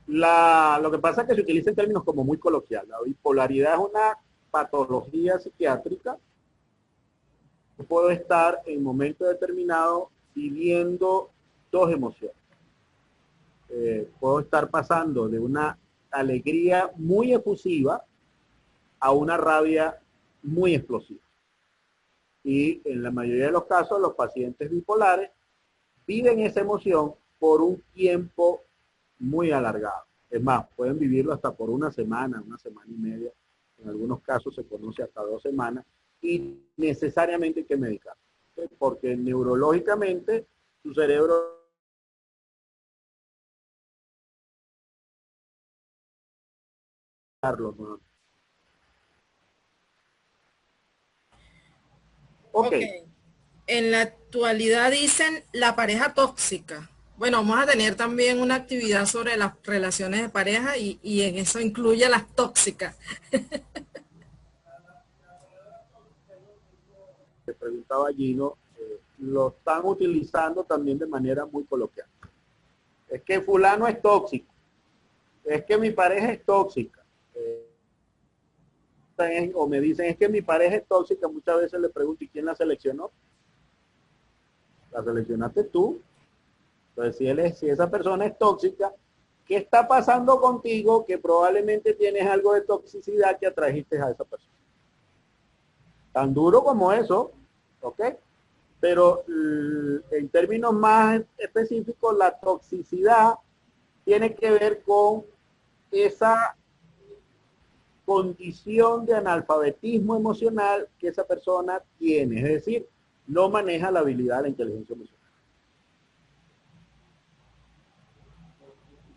Lo que pasa es que se utiliza en términos como muy coloquial. La bipolaridad es una patología psiquiátrica. Yo puedo estar en momento determinado viviendo dos emociones. Puedo estar pasando de una alegría muy efusiva a una rabia muy explosiva. Y en la mayoría de los casos, los pacientes bipolares viven esa emoción por un tiempo muy alargado. Es más, pueden vivirlo hasta por una semana y media. En algunos casos se conoce hasta 2 semanas y necesariamente hay que medicar. Porque neurológicamente su cerebro ¿no? Ok. Ok. En la actualidad dicen la pareja tóxica. Bueno, vamos a tener también una actividad sobre las relaciones de pareja y en eso incluye las tóxicas. Que preguntaba Gino, lo están utilizando también de manera muy coloquial. Es que fulano es tóxico, es que mi pareja es tóxica. preguntan o me dicen, es que mi pareja es tóxica, muchas veces le pregunto, ¿y quién la seleccionó? La seleccionaste tú. Entonces, si esa persona es tóxica, ¿qué está pasando contigo que probablemente tienes algo de toxicidad que atrajiste a esa persona? Tan duro como eso, ¿ok? Pero en términos más específicos, la toxicidad tiene que ver con esa condición de analfabetismo emocional que esa persona tiene, es decir, no maneja la habilidad de la inteligencia emocional.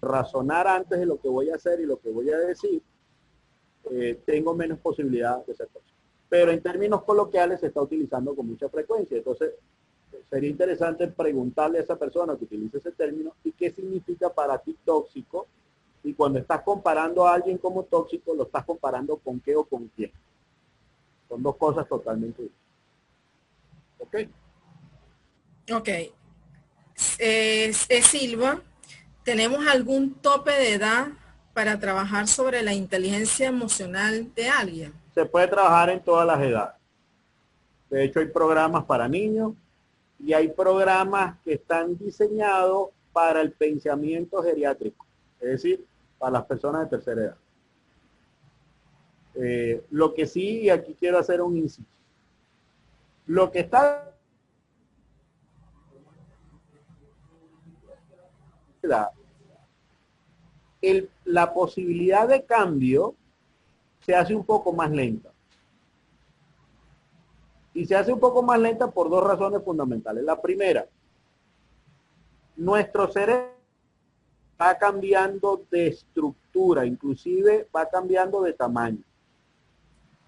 Razonar antes de lo que voy a hacer y lo que voy a decir, tengo menos posibilidad de ser tóxico. Pero en términos coloquiales se está utilizando con mucha frecuencia. Entonces, sería interesante preguntarle a esa persona que utiliza ese término y qué significa para ti tóxico. Y cuando estás comparando a alguien como tóxico, lo estás comparando con qué o con quién. Son dos cosas totalmente diferentes. ¿Ok? Ok. Silva, ¿tenemos algún tope de edad para trabajar sobre la inteligencia emocional de alguien? Se puede trabajar en todas las edades. De hecho, hay programas para niños y hay programas que están diseñados para el pensamiento geriátrico, es decir, para las personas de tercera edad. Lo que sí, y aquí quiero hacer un inciso, lo que está la posibilidad de cambio se hace un poco más lenta. Y se hace un poco más lenta por dos razones fundamentales. La primera, nuestro cerebro va cambiando de estructura, inclusive va cambiando de tamaño.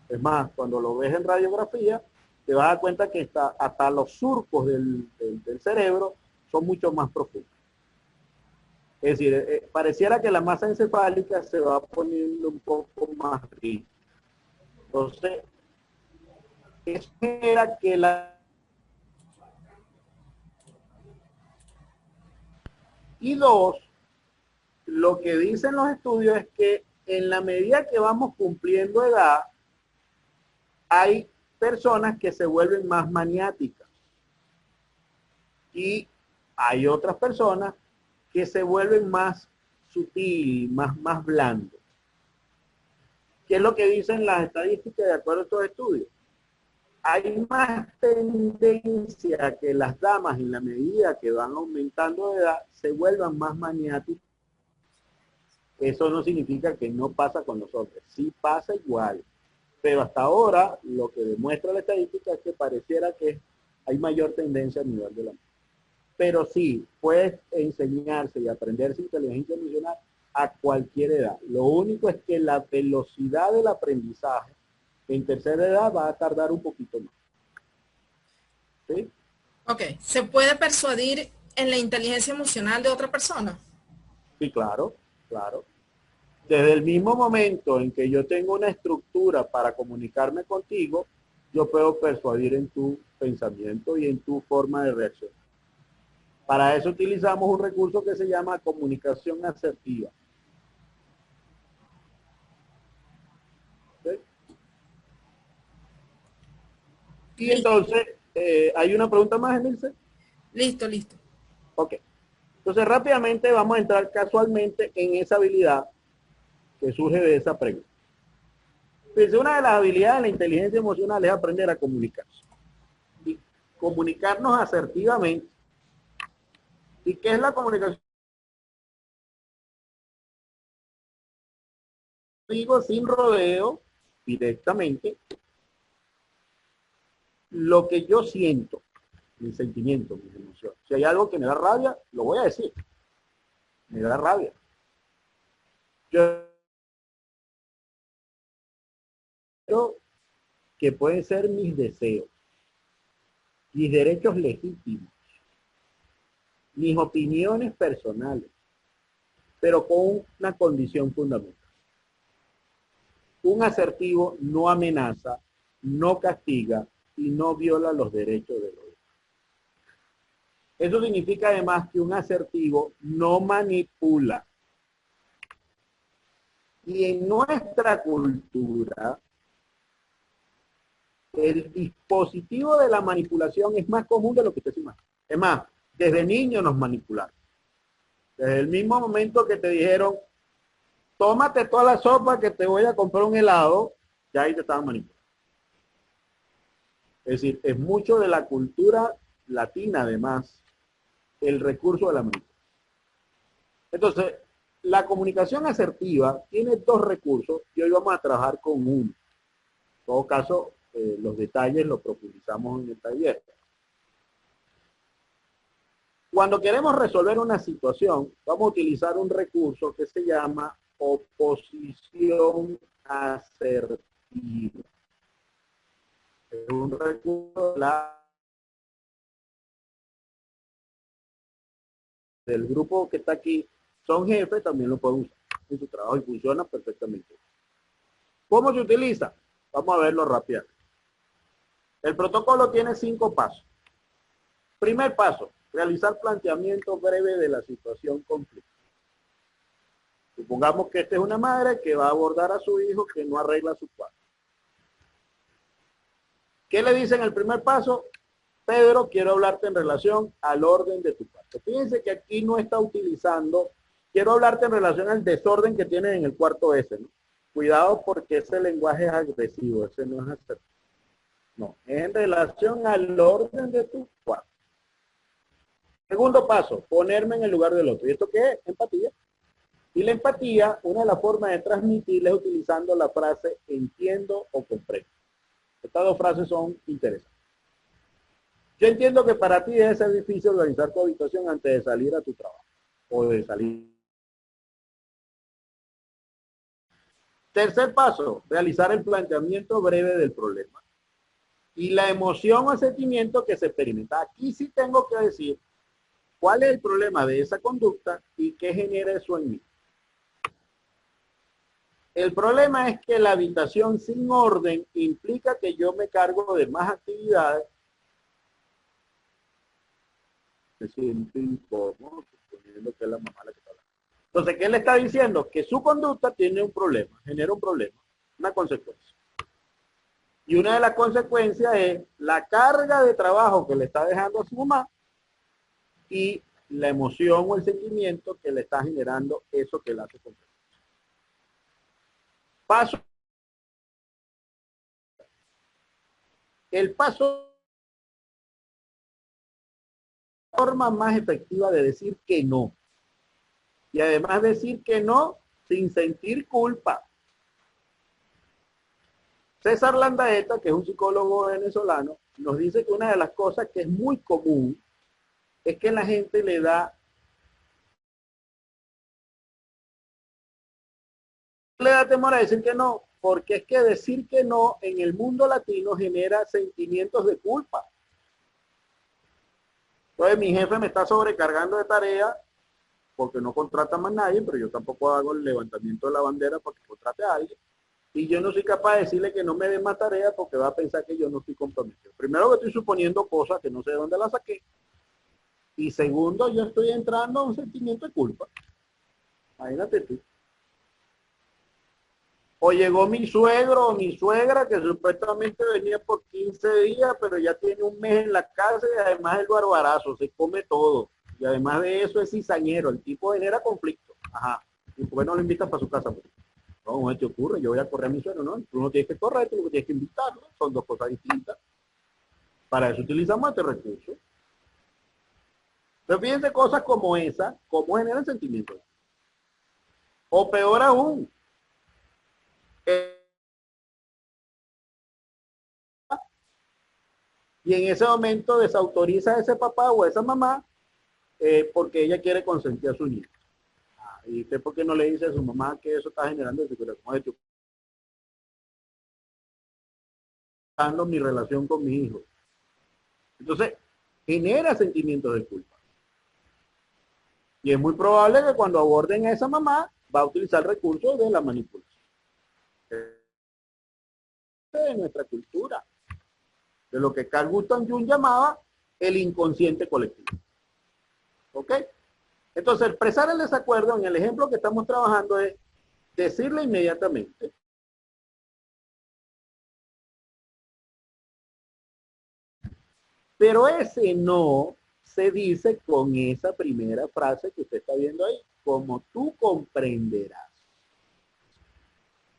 Es más, cuando lo ves en radiografía, te vas a dar cuenta que hasta los surcos del cerebro son mucho más profundos. Es decir, pareciera que la masa encefálica se va poniendo un poco más rígida. Entonces, eso genera que Y dos, lo que dicen los estudios es que en la medida que vamos cumpliendo edad, hay personas que se vuelven más maniáticas. Y hay otras personas que se vuelven más sutil, más blando. ¿Qué es lo que dicen las estadísticas de acuerdo a estos estudios? Hay más tendencia a que las damas en la medida que van aumentando de edad se vuelvan más maniáticas. Eso no significa que no pasa con los hombres, sí pasa igual. Pero hasta ahora lo que demuestra la estadística es que pareciera que hay mayor tendencia a nivel de la mujer. Pero sí, puedes enseñarse y aprenderse inteligencia emocional a cualquier edad. Lo único es que la velocidad del aprendizaje en tercera edad va a tardar un poquito más. ¿Sí? Ok, ¿se puede persuadir en la inteligencia emocional de otra persona? Sí, claro, claro. Desde el mismo momento en que yo tengo una estructura para comunicarme contigo, yo puedo persuadir en tu pensamiento y en tu forma de reaccionar. Para eso utilizamos un recurso que se llama comunicación asertiva. ¿Sí? Y Listo, entonces, ¿hay una pregunta más, Emilce? listo, listo. Ok. Entonces, rápidamente vamos a entrar casualmente en esa habilidad que surge de esa pregunta. Fíjense, una de las habilidades de la inteligencia emocional es aprender a comunicarse. Y comunicarnos asertivamente. ¿Y qué es la comunicación? Digo sin rodeo, directamente, lo que yo siento, mis sentimientos, mis emociones. Si hay algo que me da rabia, lo voy a decir. Me da rabia. Yo creo que pueden ser mis deseos, mis derechos legítimos, mis opiniones personales, pero con una condición fundamental. Un asertivo no amenaza, no castiga y no viola los derechos de los demás. Eso significa además que un asertivo no manipula. Y en nuestra cultura, el dispositivo de la manipulación es más común de lo que usted se imagina. Es más, desde niño nos manipularon. Desde el mismo momento que te dijeron, tómate toda la sopa que te voy a comprar un helado, ya ahí te estaban manipulando. Es decir, es mucho de la cultura latina, además, el recurso de la manipulación. Entonces, la comunicación asertiva tiene dos recursos y hoy vamos a trabajar con uno. En todo caso, los detalles los profundizamos en el taller. Cuando queremos resolver una situación, vamos a utilizar un recurso que se llama oposición asertiva. Es un recurso del grupo que está aquí, son jefes, también lo pueden usar en su trabajo y funciona perfectamente. ¿Cómo se utiliza? Vamos a verlo rápido. El protocolo tiene 5 pasos. Primer paso, realizar planteamiento breve de la situación conflictiva. Supongamos que esta es una madre que va a abordar a su hijo que no arregla su cuarto. ¿Qué le dice en el primer paso? Pedro, quiero hablarte en relación al orden de tu cuarto. Fíjense que aquí no está utilizando, quiero hablarte en relación al desorden que tienes en el cuarto ese, ¿no? Cuidado porque ese lenguaje es agresivo, ese no es asertivo. No, es en relación al orden de tu cuarto. Segundo paso, ponerme en el lugar del otro. ¿Y esto qué es? Empatía. Y la empatía, una de las formas de transmitirla es utilizando la frase entiendo o comprendo. Estas dos frases son interesantes. Yo entiendo que para ti debe ser difícil organizar tu habitación antes de salir a tu trabajo o de salir. Tercer paso, realizar el planteamiento breve del problema y la emoción o sentimiento que se experimenta. Aquí sí tengo que decir cuál es el problema de esa conducta y qué genera eso en mí. El problema es que la habitación sin orden implica que yo me cargo de más actividades. Me siento incómodo, suponiendo que es la mamá la que está hablando. Entonces, ¿qué le está diciendo? Que su conducta tiene un problema, genera un problema, una consecuencia. Y una de las consecuencias es la carga de trabajo que le está dejando a su mamá y la emoción o el sentimiento que le está generando eso que le hace consecuencia. Paso. El paso, forma más efectiva de decir que no. Y además decir que no sin sentir culpa. César Landaeta, que es un psicólogo venezolano, nos dice que una de las cosas que es muy común es que la gente le da temor a decir que no, porque es que decir que no en el mundo latino genera sentimientos de culpa. Entonces mi jefe me está sobrecargando de tareas porque no contrata más nadie, pero yo tampoco hago el levantamiento de la bandera porque contrate a alguien. Y yo no soy capaz de decirle que no me dé más tareas porque va a pensar que yo no estoy comprometido. Primero que estoy suponiendo cosas que no sé de dónde las saqué. Y segundo, yo estoy entrando a un sentimiento de culpa. Imagínate tú. O llegó mi suegro o mi suegra que supuestamente venía por 15 días, pero ya tiene un mes en la casa y además el barbarazo, se come todo. Y además de eso es cizañero, el tipo genera conflicto. Ajá. ¿Y por qué no lo invitas para su casa? No, no te ocurre, yo voy a correr a mi suegro, ¿no? Tú no tienes que correr, tú lo que tienes que invitarlo. Son dos cosas distintas. Para eso utilizamos este recurso. Pero fíjense cosas como esa, cómo generan sentimientos. O peor aún, y en ese momento desautoriza a ese papá o a esa mamá porque ella quiere consentir a su niño. ¿Y usted por qué no le dice a su mamá que eso está generando mi relación con mi hijo? Entonces, genera sentimientos de culpa. Y es muy probable que cuando aborden a esa mamá, va a utilizar recursos de la manipulación. De nuestra cultura. De lo que Carl Gustav Jung llamaba el inconsciente colectivo. ¿Ok? Entonces, expresar el desacuerdo en el ejemplo que estamos trabajando es decirle inmediatamente Pero ese no se dice con esa primera frase que usted está viendo ahí, como tú comprenderás.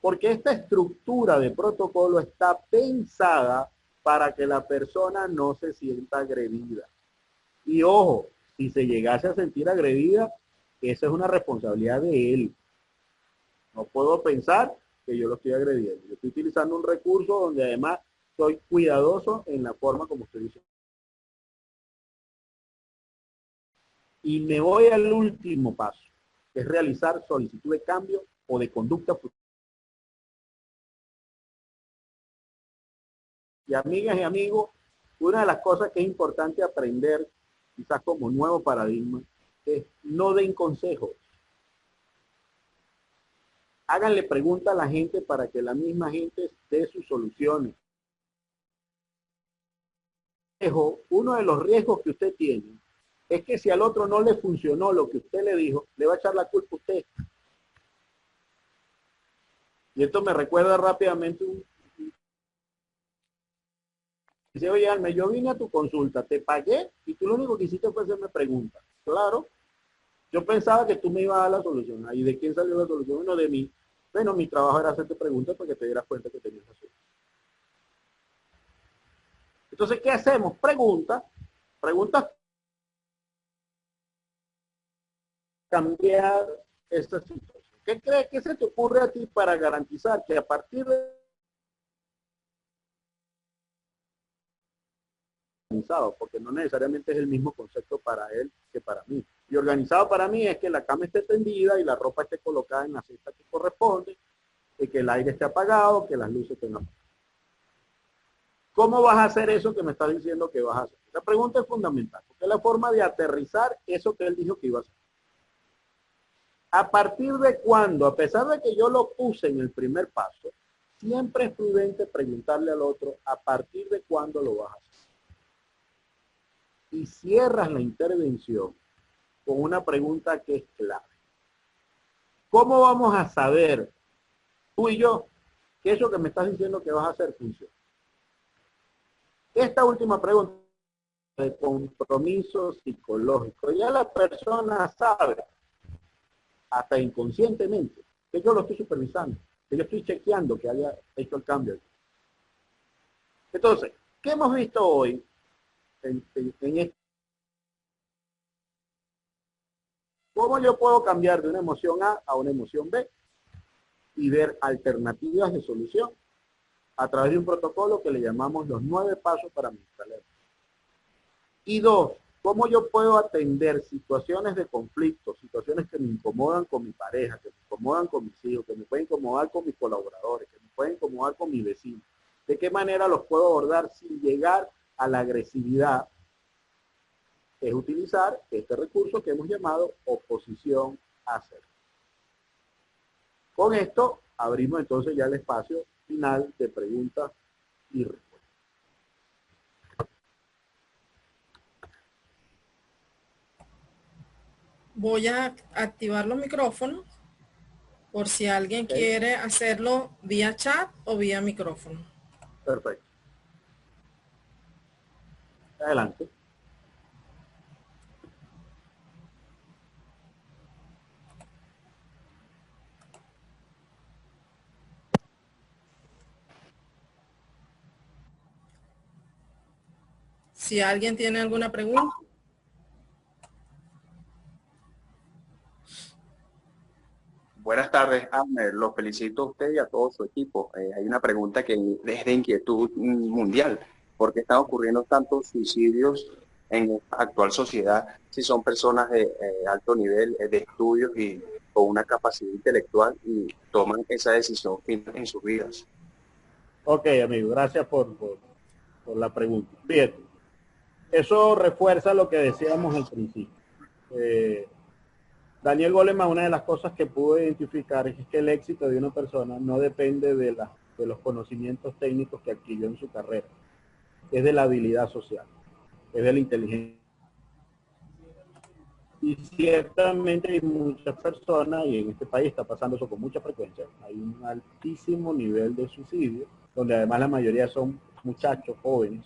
Porque esta estructura de protocolo está pensada para que la persona no se sienta agredida. Y ojo, si se llegase a sentir agredida, esa es una responsabilidad de él. No puedo pensar que yo lo estoy agrediendo. Yo estoy utilizando un recurso donde además soy cuidadoso en la forma como estoy diciendo. Y me voy al último paso, que es realizar solicitud de cambio o de conducta futura. Y amigas y amigos, una de las cosas que es importante aprender, quizás como nuevo paradigma, es no den consejos. Háganle preguntas a la gente para que la misma gente dé sus soluciones. Uno de los riesgos que usted tiene es que si al otro no le funcionó lo que usted le dijo, le va a echar la culpa a usted. Y esto me recuerda rápidamente dice, oye, Alme, yo vine a tu consulta, te pagué y tú lo único que hiciste fue hacerme preguntas. Claro, yo pensaba que tú me ibas a dar la solución. ¿Y de quién salió la solución? Bueno, de mí. Bueno, mi trabajo era hacerte preguntas para que te dieras cuenta que tenías razón. Entonces, ¿qué hacemos? Preguntas cambiar esta situación. ¿Qué crees que se te ocurre a ti para garantizar que a partir de organizado, porque no necesariamente es el mismo concepto para él que para mí. Y organizado para mí es que la cama esté tendida y la ropa esté colocada en la cesta que corresponde, y que el aire esté apagado, que las luces estén apagadas. ¿Cómo vas a hacer eso que me estás diciendo que vas a hacer? La pregunta es fundamental, porque es la forma de aterrizar eso que él dijo que iba a hacer. ¿A partir de cuándo? A pesar de que yo lo puse en el primer paso, siempre es prudente preguntarle al otro a partir de cuándo lo vas a hacer. Y cierras la intervención con una pregunta que es clave. ¿Cómo vamos a saber, tú y yo, que eso que me estás diciendo que vas a hacer funciona? Esta última pregunta de compromiso psicológico, ya la persona sabe, hasta inconscientemente, que yo lo estoy supervisando, que yo estoy chequeando que haya hecho el cambio. Entonces, ¿qué hemos visto hoy en este? ¿Cómo yo puedo cambiar de una emoción A a una emoción B y ver alternativas de solución a través de un protocolo que le llamamos los 9 pasos para administrar el estrés? Y 2, ¿cómo yo puedo atender situaciones de conflicto, situaciones que me incomodan con mi pareja, que me incomodan con mis hijos, que me pueden incomodar con mis colaboradores, que me pueden incomodar con mis vecinos? ¿De qué manera los puedo abordar sin llegar a la agresividad? Es utilizar este recurso que hemos llamado oposición asertiva. Con esto abrimos entonces ya el espacio final de preguntas y respuestas. Voy a activar los micrófonos por si alguien ¿Okay? quiere hacerlo vía chat o vía micrófono. Perfecto. Adelante. Si alguien tiene alguna pregunta. Buenas tardes, Abner. Los felicito a usted y a todo su equipo. Hay una pregunta que es de inquietud mundial. ¿Por qué están ocurriendo tantos suicidios en la actual sociedad si son personas de alto nivel de estudios y con una capacidad intelectual y toman esa decisión en sus vidas? Ok, amigo, gracias por la pregunta. Bien, eso refuerza lo que decíamos al principio. Daniel Goleman, una de las cosas que pudo identificar es que el éxito de una persona no depende de los conocimientos técnicos que adquirió en su carrera, es de la habilidad social, es de la inteligencia. Y ciertamente hay muchas personas, y en este país está pasando eso con mucha frecuencia, hay un altísimo nivel de suicidio, donde además la mayoría son muchachos jóvenes,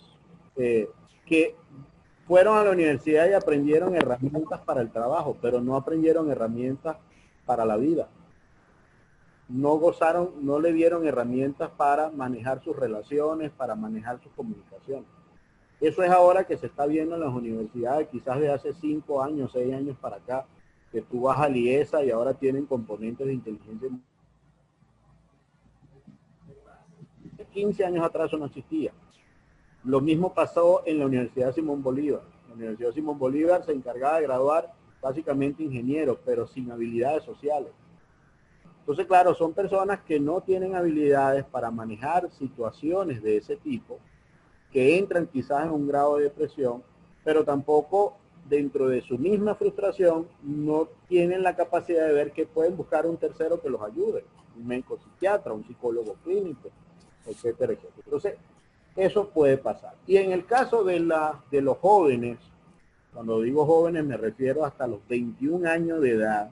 que fueron a la universidad y aprendieron herramientas para el trabajo, pero no aprendieron herramientas para la vida. No gozaron, no le dieron herramientas para manejar sus relaciones, para manejar sus comunicaciones. Eso es ahora que se está viendo en las universidades, quizás de hace 5 años, 6 años para acá, que tú vas a Liesa y ahora tienen componentes de inteligencia. 15 años atrás eso no existía. Lo mismo pasó en la Universidad Simón Bolívar. La Universidad Simón Bolívar se encargaba de graduar básicamente ingenieros, pero sin habilidades sociales. Entonces, claro, son personas que no tienen habilidades para manejar situaciones de ese tipo, que entran quizás en un grado de depresión, pero tampoco dentro de su misma frustración no tienen la capacidad de ver que pueden buscar un tercero que los ayude, un médico psiquiatra, un psicólogo clínico, etcétera, etcétera. Entonces, eso puede pasar. Y en el caso de los jóvenes, cuando digo jóvenes me refiero hasta los 21 años de edad,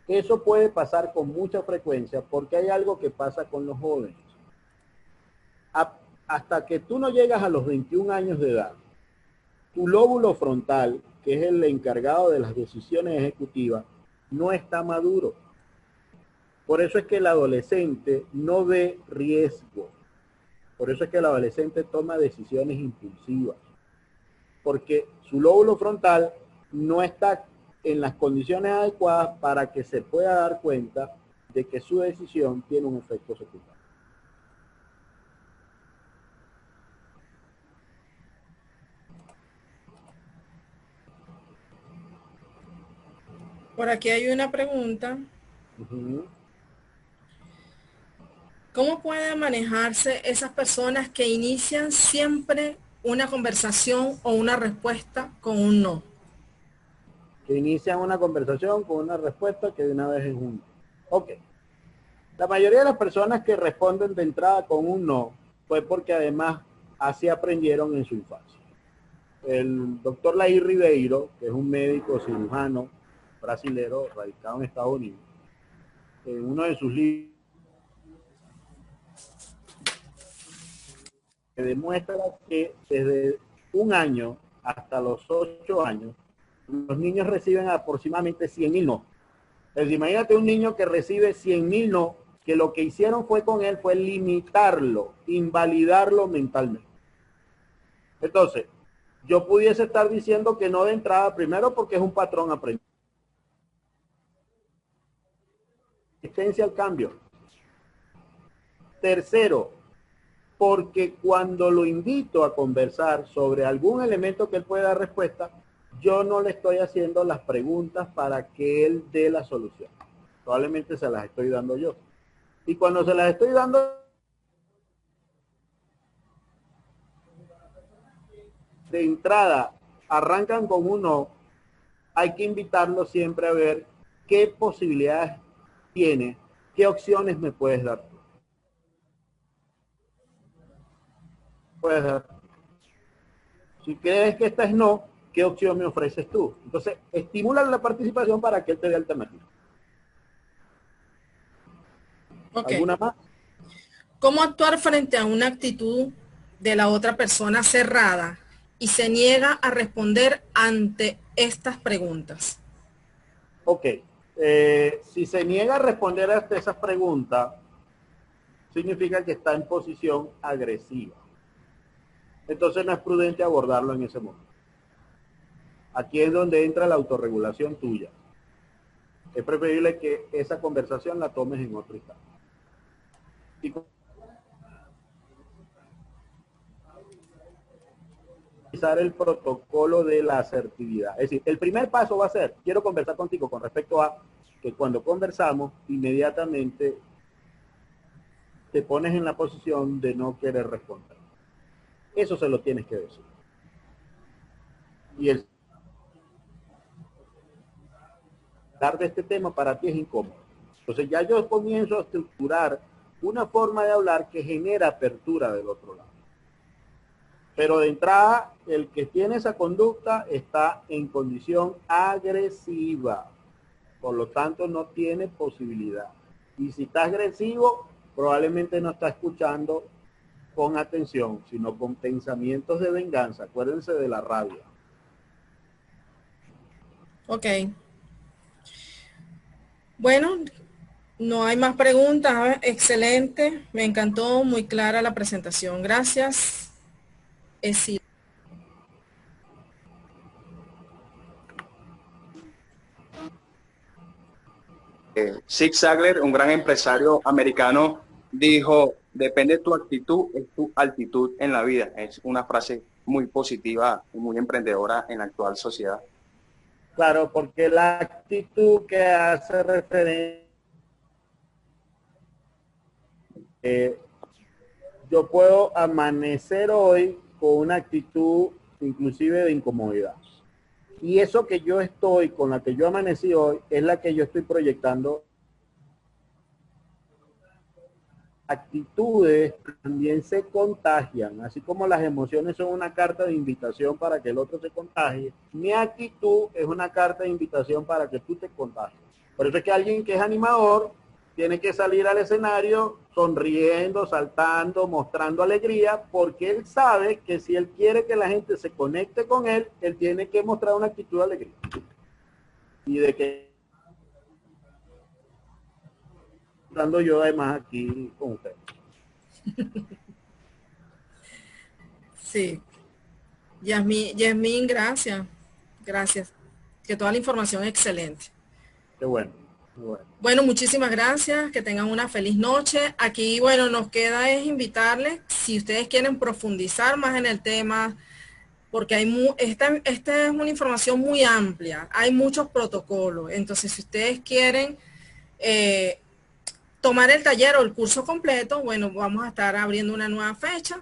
eso puede pasar con mucha frecuencia porque hay algo que pasa con los jóvenes. Hasta que tú no llegas a los 21 años de edad, tu lóbulo frontal, que es el encargado de las decisiones ejecutivas, no está maduro. Por eso es que el adolescente no ve riesgo. Por eso es que el adolescente toma decisiones impulsivas. Porque su lóbulo frontal no está en las condiciones adecuadas para que se pueda dar cuenta de que su decisión tiene un efecto secundario. Por aquí hay una pregunta. ¿Cómo pueden manejarse esas personas que inician siempre una conversación o una respuesta con un no? Que inician una conversación con una respuesta que de una vez es un no. Ok. La mayoría de las personas que responden de entrada con un no fue porque además así aprendieron en su infancia. El doctor Lair Ribeiro, que es un médico cirujano brasilero radicado en Estados Unidos, en uno de sus libros que demuestra que desde 1 año hasta los 8 años, los niños reciben aproximadamente 100.000 no. Es decir, imagínate un niño que recibe 100.000 no, que lo que hicieron fue con él fue limitarlo, invalidarlo mentalmente. Entonces, yo pudiese estar diciendo que no de entrada, primero porque es un patrón aprendido. Resistencia al cambio. Tercero, porque cuando lo invito a conversar sobre algún elemento que él pueda dar respuesta, yo no le estoy haciendo las preguntas para que él dé la solución. Probablemente se las estoy dando yo. Y cuando se las estoy dando de entrada, arrancan con un no, hay que invitarlo siempre a ver qué posibilidades tiene, qué opciones me puedes dar tú. Puedes dar. Si crees que esta es no, ¿qué opción me ofreces tú? Entonces, estimula la participación para que él te dé alternativa. Okay. ¿Alguna más? ¿Cómo actuar frente a una actitud de la otra persona cerrada y se niega a responder ante estas preguntas? Ok. Si se niega a responder a esas preguntas, significa que está en posición agresiva. Entonces no es prudente abordarlo en ese momento. Aquí es donde entra la autorregulación tuya. Es preferible que esa conversación la tomes en otro instante. Y utilizar el protocolo de la asertividad. Es decir, el primer paso va a ser, quiero conversar contigo con respecto a que cuando conversamos, inmediatamente te pones en la posición de no querer responder. Eso se lo tienes que decir. Y el hablar de este tema para ti es incómodo. Entonces ya yo comienzo a estructurar una forma de hablar que genera apertura del otro lado. Pero de entrada, el que tiene esa conducta está en condición agresiva. Por lo tanto, no tiene posibilidad. Y si está agresivo, probablemente no está escuchando con atención, sino con pensamientos de venganza. Acuérdense de la rabia. Ok. Bueno, no hay más preguntas. Excelente. Me encantó, muy clara la presentación. Gracias. Sí. Zig Ziglar, un gran empresario americano, dijo, depende de tu actitud, es tu altitud en la vida. Es una frase muy positiva y muy emprendedora en la actual sociedad. Claro, porque la actitud que hace referencia, yo puedo amanecer hoy con una actitud inclusive de incomodidad. Y eso que yo estoy, con la que yo amanecí hoy, es la que yo estoy proyectando. Actitudes también se contagian, así como las emociones son una carta de invitación para que el otro se contagie, mi actitud es una carta de invitación para que tú te contagies. Por eso es que alguien que es animador tiene que salir al escenario sonriendo, saltando, mostrando alegría, porque él sabe que si él quiere que la gente se conecte con él, él tiene que mostrar una actitud de alegría. Y de que estando yo además aquí con ustedes. Sí. Yasmín, gracias. Gracias. Que toda la información es excelente. Qué bueno. Bueno. Bueno, muchísimas gracias, que tengan una feliz noche. Aquí, bueno, nos queda es invitarles, si ustedes quieren profundizar más en el tema, porque hay esta es una información muy amplia, hay muchos protocolos. Entonces, si ustedes quieren tomar el taller o el curso completo, bueno, vamos a estar abriendo una nueva fecha.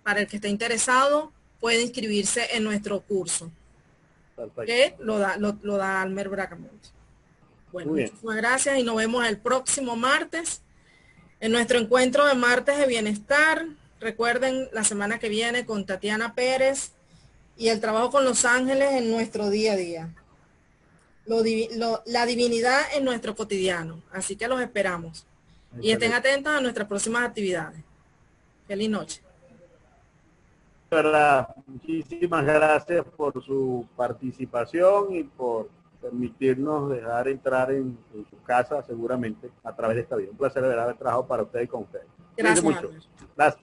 Para el que esté interesado, puede inscribirse en nuestro curso. Perfecto. Que lo da Almer Bracamonte. Bueno, muchísimas gracias y nos vemos el próximo martes en nuestro encuentro de martes de bienestar. Recuerden la semana que viene con Tatiana Pérez y el trabajo con los ángeles en nuestro día a día. La divinidad en nuestro cotidiano. Así que los esperamos. Y estén atentos a nuestras próximas actividades. Feliz noche. ¿Verdad? Muchísimas gracias por su participación y por permitirnos dejar entrar en su casa seguramente a través de esta vida. Un placer de haber trabajado para ustedes y con ustedes. Gracias. Mucho. Gracias.